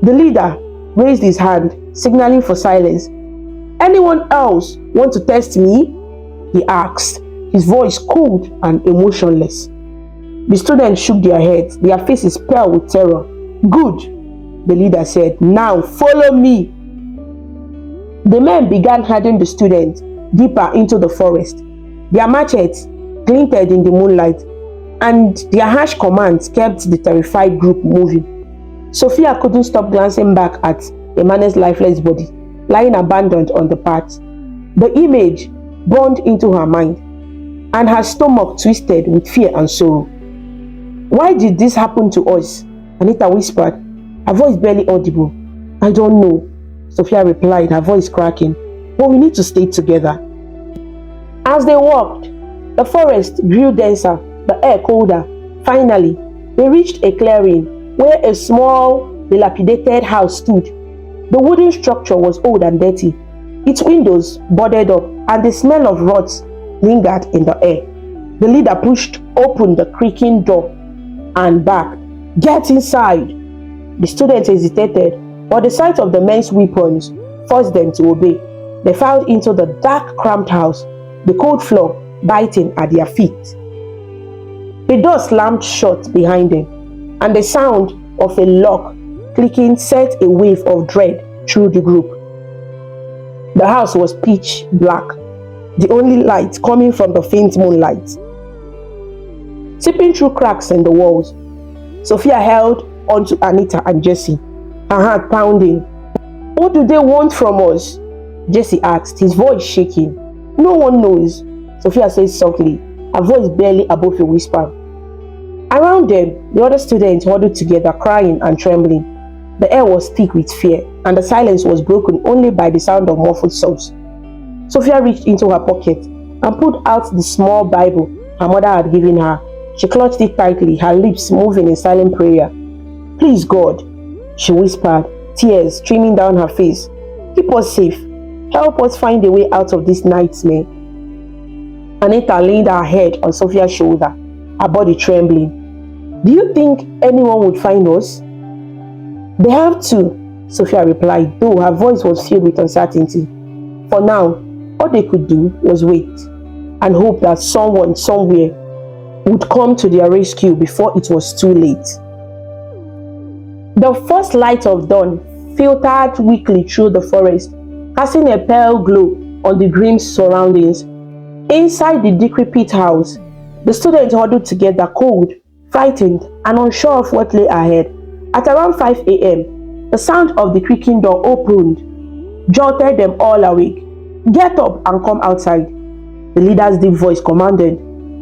The leader raised his hand, signaling for silence. "Anyone else want to test me?" he asked, his voice cold and emotionless. The students shook their heads, their faces pale with terror. "Good," the leader said. "Now follow me." The men began herding the students deeper into the forest. Their machetes glinted in the moonlight, and their harsh commands kept the terrified group moving. Sophia couldn't stop glancing back at Emmanuel's lifeless body, lying abandoned on the path. The image burned into her mind, and her stomach twisted with fear and sorrow. "Why did this happen to us?" Anita whispered, her voice barely audible. "I don't know," Sophia replied, her voice cracking. "But we need to stay together." As they walked, the forest grew denser, the air colder. Finally, they reached a clearing where a small, dilapidated house stood. The wooden structure was old and dirty, its windows boarded up, and the smell of rot lingered in the air. The leader pushed open the creaking door and backed. "Get inside!" The students hesitated, but the sight of the men's weapons forced them to obey. They filed into the dark, cramped house, the cold floor biting at their feet. The door slammed shut behind them, and the sound of a lock clicking sent a wave of dread through the group. The house was pitch black, the only light coming from the faint moonlight seeping through cracks in the walls. Sophia held onto Anita and Jesse, her heart pounding. "What do they want from us?" Jesse asked, his voice shaking. "No one knows," Sophia said softly, her voice barely above a whisper. Around them, the other students huddled together, crying and trembling. The air was thick with fear, and the silence was broken only by the sound of muffled sobs. Sophia reached into her pocket and pulled out the small Bible her mother had given her. She clutched it tightly, her lips moving in silent prayer. "Please, God," she whispered, tears streaming down her face, "keep us safe. Help us find a way out of this nightmare." Anita leaned her head on Sophia's shoulder, her body trembling. "Do you think anyone would find us?" "They have to," Sophia replied, though her voice was filled with uncertainty. For now, all they could do was wait and hope that someone somewhere would come to their rescue before it was too late. The first light of dawn filtered weakly through the forest, casting a pale glow on the grim surroundings. Inside the decrepit house, the students huddled together, cold, frightened, and unsure of what lay ahead. At around 5 a.m., the sound of the creaking door opened, jolted them all awake. "Get up and come outside," the leader's deep voice commanded.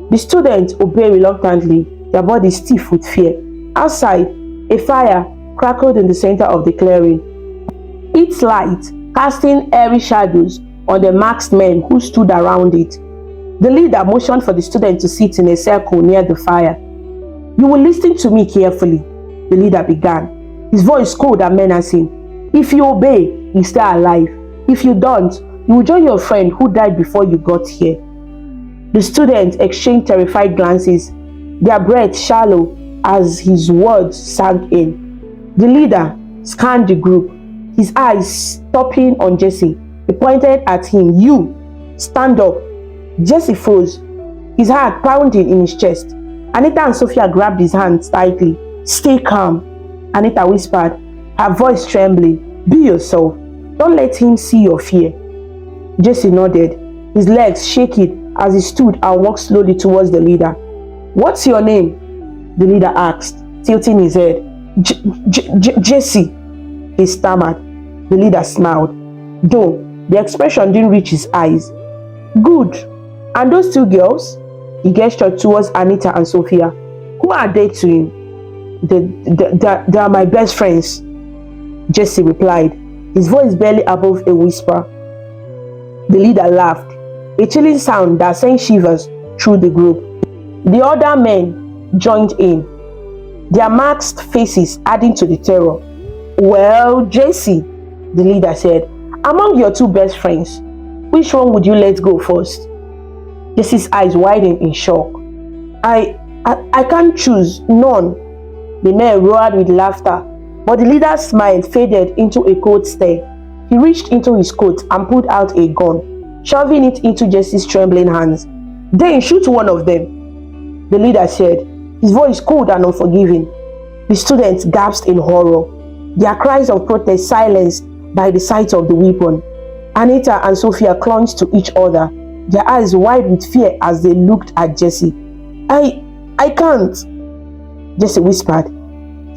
The students obeyed reluctantly, their bodies stiff with fear. Outside, a fire crackled in the center of the clearing, its light casting eerie shadows on the masked men who stood around it. The leader motioned for the students to sit in a circle near the fire. "You will listen to me carefully," the leader began, his voice cold and menacing. "If you obey, you stay alive. If you don't, you will join your friend who died before you got here." The students exchanged terrified glances, their breath shallow as his words sank in. The leader scanned the group, his eyes stopping on Jesse. He pointed at him. "You, stand up." Jesse froze, his heart pounding in his chest. Anita and Sophia grabbed his hands tightly. "Stay calm," Anita whispered, her voice trembling. "Be yourself. Don't let him see your fear." Jesse nodded, his legs shaking as he stood and walked slowly towards the leader. "What's your name?" the leader asked, tilting his head. Jesse," he stammered. The leader smiled, though the expression didn't reach his eyes. "Good. And those two girls?" He gestured towards Anita and Sophia. "Who are they to him?" They are my best friends," Jesse replied, his voice barely above a whisper. The leader laughed, a chilling sound that sent shivers through the group. The other men joined in, their masked faces adding to the terror. "Well, Jesse," the leader said, "among your two best friends, which one would you let go first?" Jesse's eyes widened in shock. I can't choose, none." The men roared with laughter, but the leader's smile faded into a cold stare. He reached into his coat and pulled out a gun, shoving it into Jesse's trembling hands. "Then shoot one of them," the leader said, his voice cold and unforgiving. The students gasped in horror, their cries of protest silenced by the sight of the weapon. Anita and Sophia clung to each other, their eyes wide with fear as they looked at Jesse. I can't," Jesse whispered,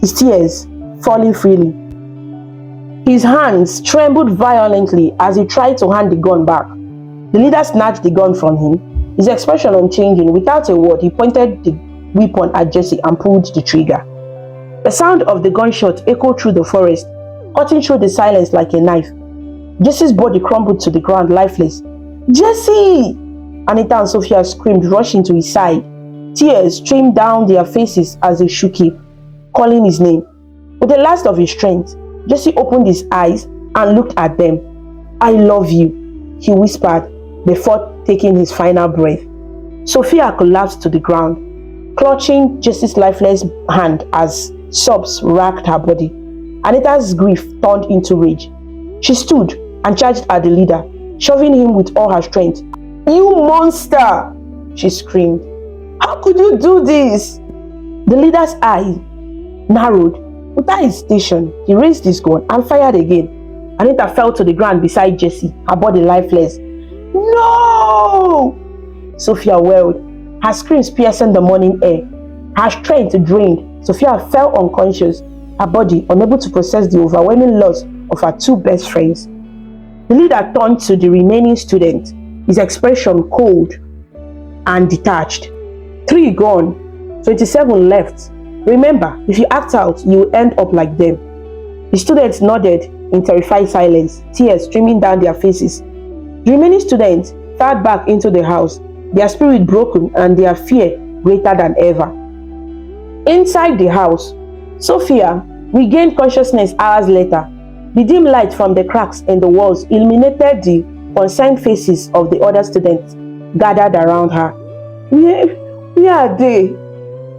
his tears falling freely. His hands trembled violently as he tried to hand the gun back. The leader snatched the gun from him, his expression unchanging. Without a word, he pointed the weapon at Jesse and pulled the trigger. The sound of the gunshot echoed through the forest, cutting through the silence like a knife. Jesse's body crumbled to the ground, lifeless. "Jesse!" Anita and Sophia screamed, rushing to his side. Tears streamed down their faces as they shook him, calling his name. With the last of his strength, Jesse opened his eyes and looked at them. "I love you," he whispered before taking his final breath. Sophia collapsed to the ground, clutching Jesse's lifeless hand as sobs racked her body. Anita's grief turned into rage. She stood and charged at the leader, shoving him with all her strength. "You monster!" she screamed. "How could you do this?" The leader's eye narrowed. Without hesitation, he raised his gun and fired again. Anita fell to the ground beside Jesse, her body lifeless. "No!" Sophia wailed, her screams piercing the morning air. Her strength drained, Sophia fell unconscious, her body unable to process the overwhelming loss of her two best friends. The leader turned to the remaining students, his expression cold and detached. 3 gone, 27 left. Remember, if you act out, you will end up like them. The students nodded in terrified silence, tears streaming down their faces. The remaining students filed back into the house, their spirit broken and their fear greater than ever. Inside the house, Sophia regained consciousness hours later. The dim light from the cracks in the walls illuminated the concerned faces of the other students gathered around her. Where are they?"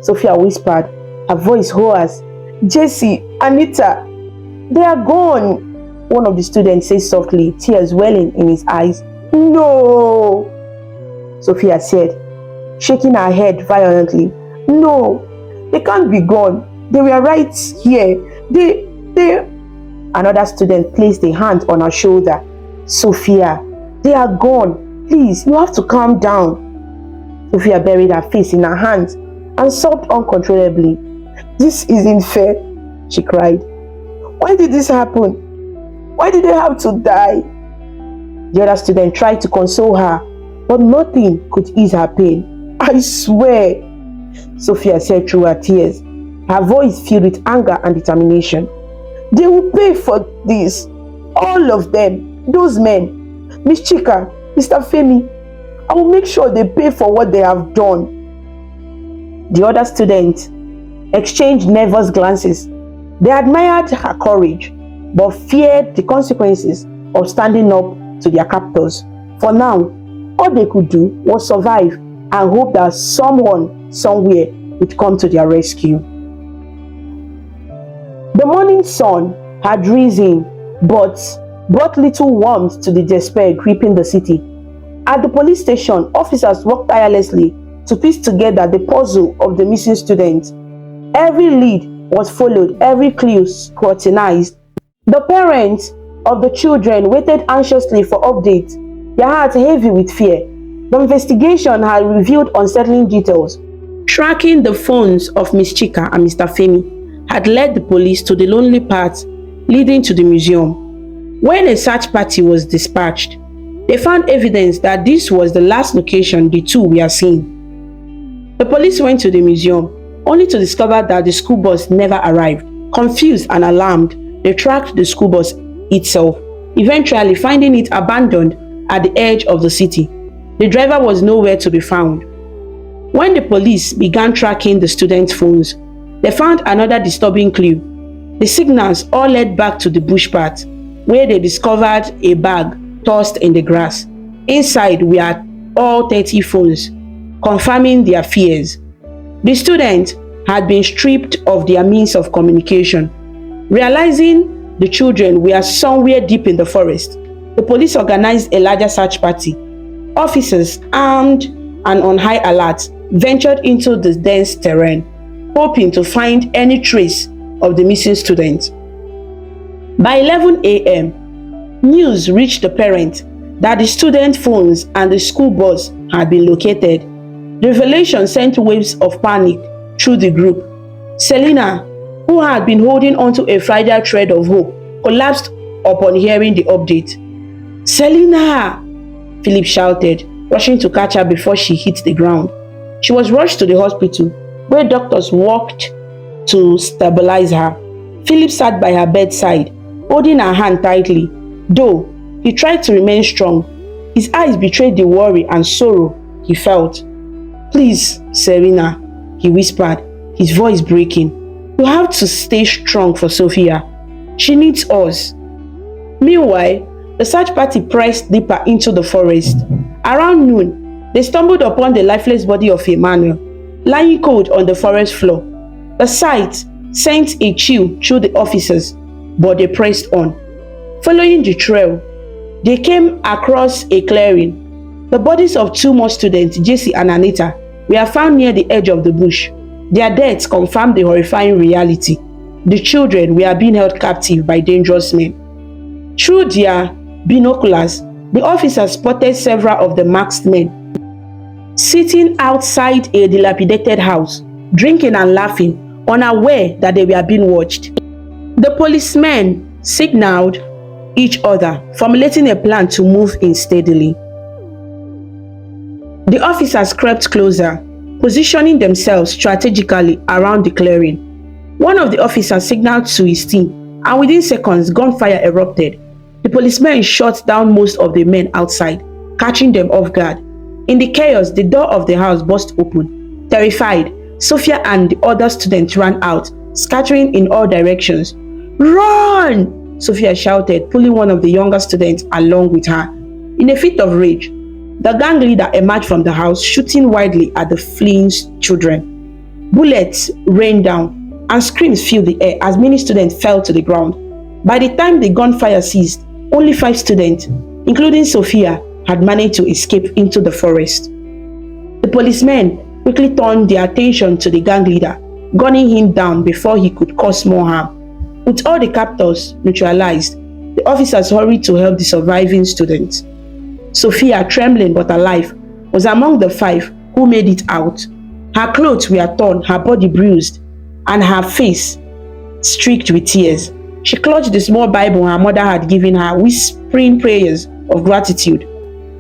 Sophia whispered, her voice hoarse. "Jesse, Anita, they are gone," one of the students said softly, tears welling in his eyes. "No," Sophia said, shaking her head violently. "No, they can't be gone. They were right here. They... Another student placed a hand on her shoulder. "Sophia, they are gone. Please, you have to calm down." Sophia buried her face in her hands and sobbed uncontrollably. "This isn't fair," she cried. "Why did this happen? Why did they have to die?" The other student tried to console her, but nothing could ease her pain. "I swear," Sophia said through her tears, her voice filled with anger and determination. "They will pay for this. All of them. Those men. Miss Chika, Mr. Femi. I will make sure they pay for what they have done." The other students exchanged nervous glances. They admired her courage, but feared the consequences of standing up to their captors. For now, all they could do was survive and hope that someone, somewhere, would come to their rescue. The morning sun had risen, but brought little warmth to the despair gripping the city. At the police station, officers worked tirelessly to piece together the puzzle of the missing students. Every lead was followed, every clue scrutinized. The parents of the children waited anxiously for updates, their hearts heavy with fear. The investigation had revealed unsettling details. Tracking the phones of Miss Chika and Mr. Femi had led the police to the lonely path leading to the museum. When a search party was dispatched, they found evidence that this was the last location the two were seen. The police went to the museum, only to discover that the school bus never arrived. Confused and alarmed, they tracked the school bus itself, eventually finding it abandoned at the edge of the city. The driver was nowhere to be found. When the police began tracking the students' phones, they found another disturbing clue. The signals all led back to the bush path, where they discovered a bag tossed in the grass. Inside were all 30 phones, confirming their fears. The students had been stripped of their means of communication. Realizing the children were somewhere deep in the forest, the police organized a larger search party. Officers, armed and on high alert, ventured into the dense terrain, hoping to find any trace of the missing students. By 11 a.m., news reached the parents that the student phones and the school bus had been located. The revelation sent waves of panic through the group. Selena, who had been holding onto a fragile thread of hope, collapsed upon hearing the update. "Selena!" Philip shouted, rushing to catch her before she hit the ground. She was rushed to the hospital, where doctors worked to stabilize her. Philip sat by her bedside, holding her hand tightly. Though he tried to remain strong, his eyes betrayed the worry and sorrow he felt. "Please, Serena," he whispered, his voice breaking. "You have to stay strong for Sophia. She needs us." Meanwhile, the search party pressed deeper into the forest. Around noon, they stumbled upon the lifeless body of Emmanuel, lying cold on the forest floor. The sight sent a chill through the officers, but they pressed on. Following the trail, they came across a clearing. The bodies of two more students, Jesse and Anita, were found near the edge of the bush. Their deaths confirmed the horrifying reality. The children were being held captive by dangerous men. Through their binoculars, the officers spotted several of the masked men sitting outside a dilapidated house, drinking and laughing, unaware that they were being watched. The policemen signaled each other, formulating a plan to move in steadily. The officers crept closer, positioning themselves strategically around the clearing. One of the officers signaled to his team, and within seconds, gunfire erupted. The policemen shot down most of the men outside, catching them off guard. In the chaos, the door of the house burst open. Terrified, Sophia and the other students ran out, scattering in all directions. "Run!" Sophia shouted, pulling one of the younger students along with her. In a fit of rage, the gang leader emerged from the house, shooting wildly at the fleeing children. Bullets rained down, and screams filled the air as many students fell to the ground. By the time the gunfire ceased, only 5 students, including Sophia, had managed to escape into the forest. The policemen quickly turned their attention to the gang leader, gunning him down before he could cause more harm. With all the captors neutralized, the officers hurried to help the surviving students. Sophia, trembling but alive, was among the 5 who made it out. Her clothes were torn, her body bruised, and her face streaked with tears. She clutched the small Bible her mother had given her, whispering prayers of gratitude.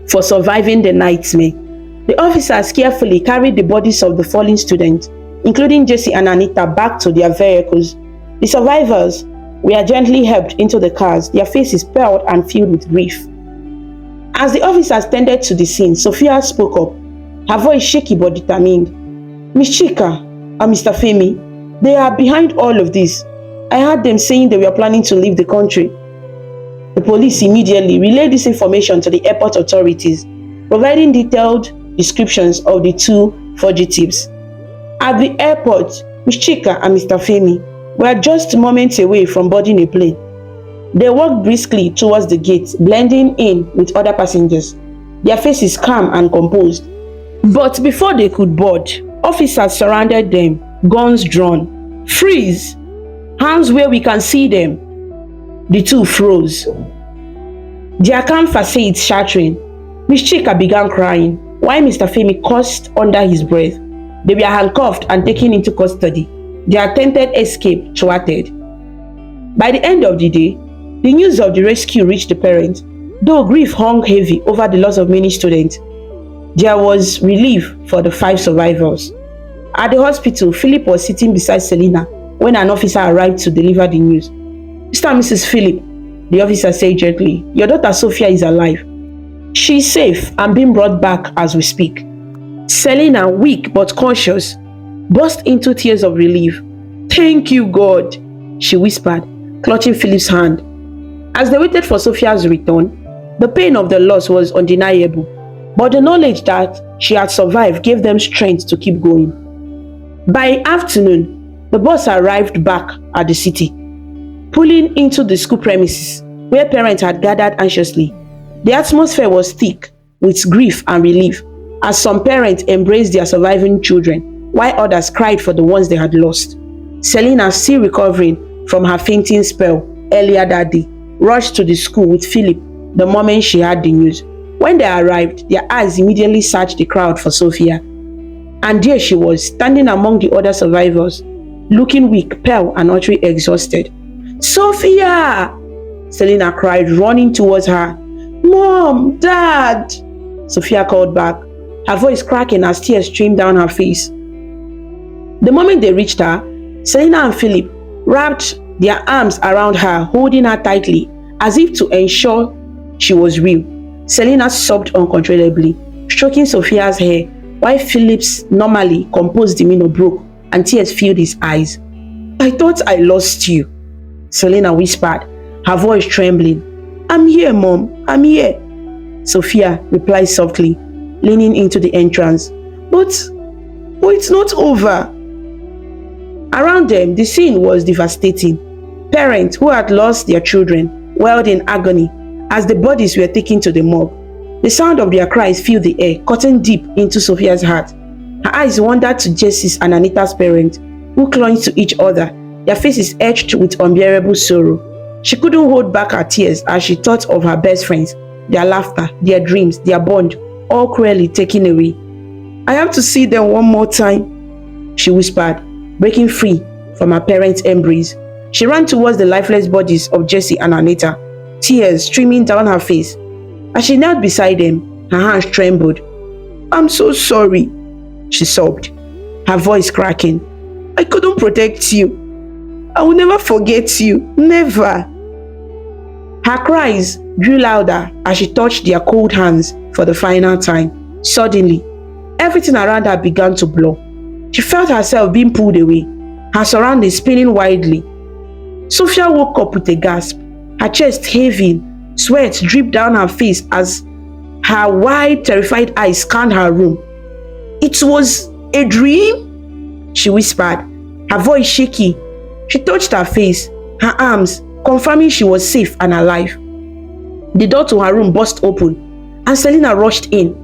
for surviving the nightmare. The officers carefully carried the bodies of the fallen students, including Jesse and Anita, back to their vehicles. The survivors were gently helped into the cars, their faces pale and filled with grief. As the officers tended to the scene, Sophia spoke up, her voice shaky but determined. "Miss Chika and Mr. Femi, they are behind all of this. I heard them saying they were planning to leave the country." The police immediately relayed this information to the airport authorities, providing detailed descriptions of the two fugitives. At the airport, Miss Chika and Mr. Femi were just moments away from boarding a plane. They walked briskly towards the gate, blending in with other passengers, their faces calm and composed. But before they could board, officers surrounded them, guns drawn. "Freeze! Hands where we can see them." The two froze, their calm facades shattering. Miss Chika began crying, while Mr. Femi cursed under his breath. They were handcuffed and taken into custody, their attempted escape thwarted. By the end of the day, the news of the rescue reached the parents. Though grief hung heavy over the loss of many students, there was relief for the 5 survivors. At the hospital, Philip was sitting beside Selena when an officer arrived to deliver the news. "Mr. and Mrs. Philip," the officer said gently, "your daughter Sophia is alive. She is safe and being brought back as we speak." Selena, weak but conscious, burst into tears of relief. "Thank you, God," she whispered, clutching Philip's hand. As they waited for Sophia's return, the pain of the loss was undeniable, but the knowledge that she had survived gave them strength to keep going. By afternoon, the bus arrived back at the city, pulling into the school premises where parents had gathered anxiously. The atmosphere was thick with grief and relief as some parents embraced their surviving children, while others cried for the ones they had lost. Selena, still recovering from her fainting spell earlier that day, rushed to the school with Philip the moment she heard the news. When they arrived, their eyes immediately searched the crowd for Sophia. And there she was, standing among the other survivors, looking weak, pale, and utterly exhausted. "Sophia!" Selena cried, running towards her. "Mom! Dad!" Sophia called back, her voice cracking as tears streamed down her face. The moment they reached her, Selena and Philip wrapped their arms around her, holding her tightly, as if to ensure she was real. Selena sobbed uncontrollably, stroking Sophia's hair, while Philip's normally composed demeanor broke and tears filled his eyes. "I thought I lost you," Selena whispered, her voice trembling. "I'm here, Mom, I'm here," Sophia replied softly, leaning into the entrance. But it's not over." Around them, the scene was devastating. Parents who had lost their children wailed in agony as the bodies were taken to the morgue. The sound of their cries filled the air, cutting deep into Sophia's heart. Her eyes wandered to Jesse's and Anita's parents, who clung to each other, their faces etched with unbearable sorrow. She couldn't hold back her tears as she thought of her best friends, their laughter, their dreams, their bond, all cruelly taken away. "I have to see them one more time," she whispered, breaking free from her parents' embrace. She ran towards the lifeless bodies of Jesse and Anita, tears streaming down her face. As she knelt beside them, her hands trembled. "I'm so sorry," she sobbed, her voice cracking. "I couldn't protect you. I will never forget you, never." Her cries grew louder as she touched their cold hands for the final time. Suddenly, everything around her began to blur. She felt herself being pulled away, her surroundings spinning wildly. Sophia woke up with a gasp, her chest heaving, sweat dripped down her face as her wide, terrified eyes scanned her room. "It was a dream?" she whispered, her voice shaky. She touched her face, her arms, confirming she was safe and alive. The door to her room burst open, and Selena rushed in,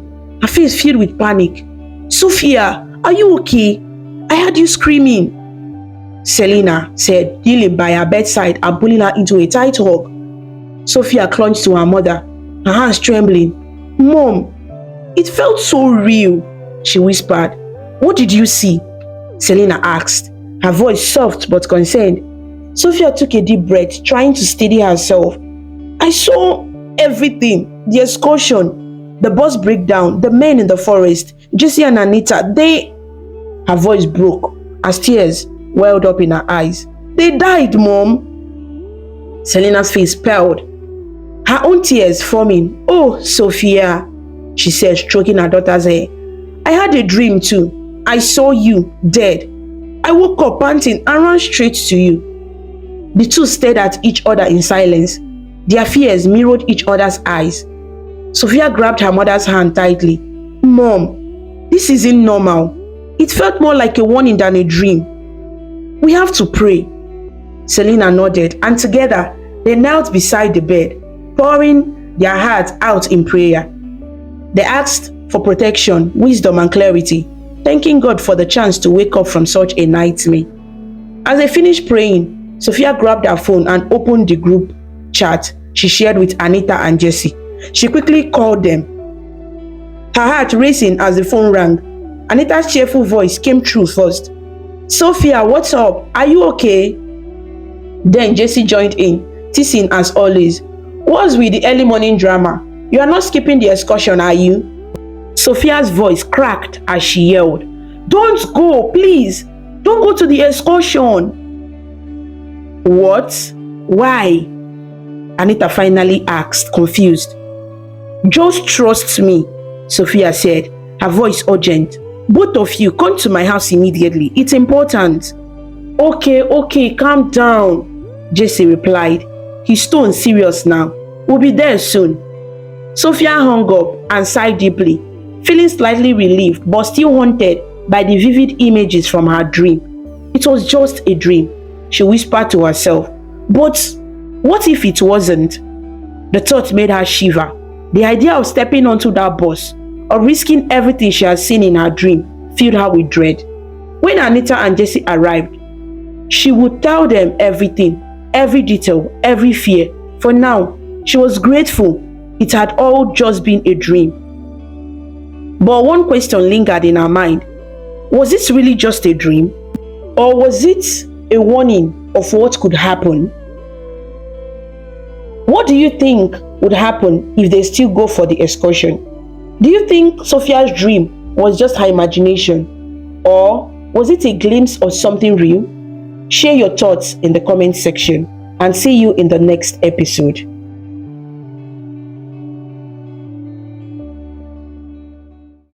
her face filled with panic. "Sophia, are you okay? I heard you screaming," Selena said, kneeling by her bedside and pulling her into a tight hug. Sophia clung to her mother, her hands trembling. "Mom, it felt so real," she whispered. "What did you see?" Selena asked, her voice soft but concerned. Sophia took a deep breath, trying to steady herself. "I saw everything, the excursion, The bus breakdown, the men in the forest, Jesse and Anita, her voice broke as tears welled up in her eyes. They died, Mom. Selena's face paled, her own tears forming. Oh, Sophia, she said, stroking her daughter's hair. I had a dream too. I saw you dead. I woke up panting and ran straight to you. The two stared at each other in silence. Their fears mirrored each other's eyes. Sophia grabbed her mother's hand tightly. Mom, this isn't normal. It felt more like a warning than a dream. We have to pray. Selena nodded, and together they knelt beside the bed, pouring their hearts out in prayer. They asked for protection, wisdom, and clarity, thanking God for the chance to wake up from such a nightmare. As they finished praying, Sophia grabbed her phone and opened the group chat she shared with Anita and Jesse. She quickly called them, her heart racing as the phone rang. Anita's cheerful voice came through first. Sophia, what's up? Are you okay? Then Jesse joined in, teasing as always. What's with the early morning drama? You are not skipping the excursion, are you? Sophia's voice cracked as she yelled, Don't go, please! Don't go to the excursion! What? Why? Anita finally asked, confused. Just trust me, Sophia said, her voice urgent. Both of you, come to my house immediately. It's important. Okay, calm down, Jesse replied, his tone serious now. We'll be there soon. Sophia hung up and sighed deeply, feeling slightly relieved but still haunted by the vivid images from her dream. It was just a dream, she whispered to herself. But what if it wasn't? The thought made her shiver. The idea of stepping onto that bus, or risking everything she had seen in her dream, filled her with dread. When Anita and Jesse arrived, she would tell them everything, every detail, every fear. For now, she was grateful it had all just been a dream. But one question lingered in her mind. Was this really just a dream? Or was it a warning of what could happen? What do you think would happen if they still go for the excursion? Do you think Sophia's dream was just her imagination? Or was it a glimpse of something real? Share your thoughts in the comment section and see you in the next episode.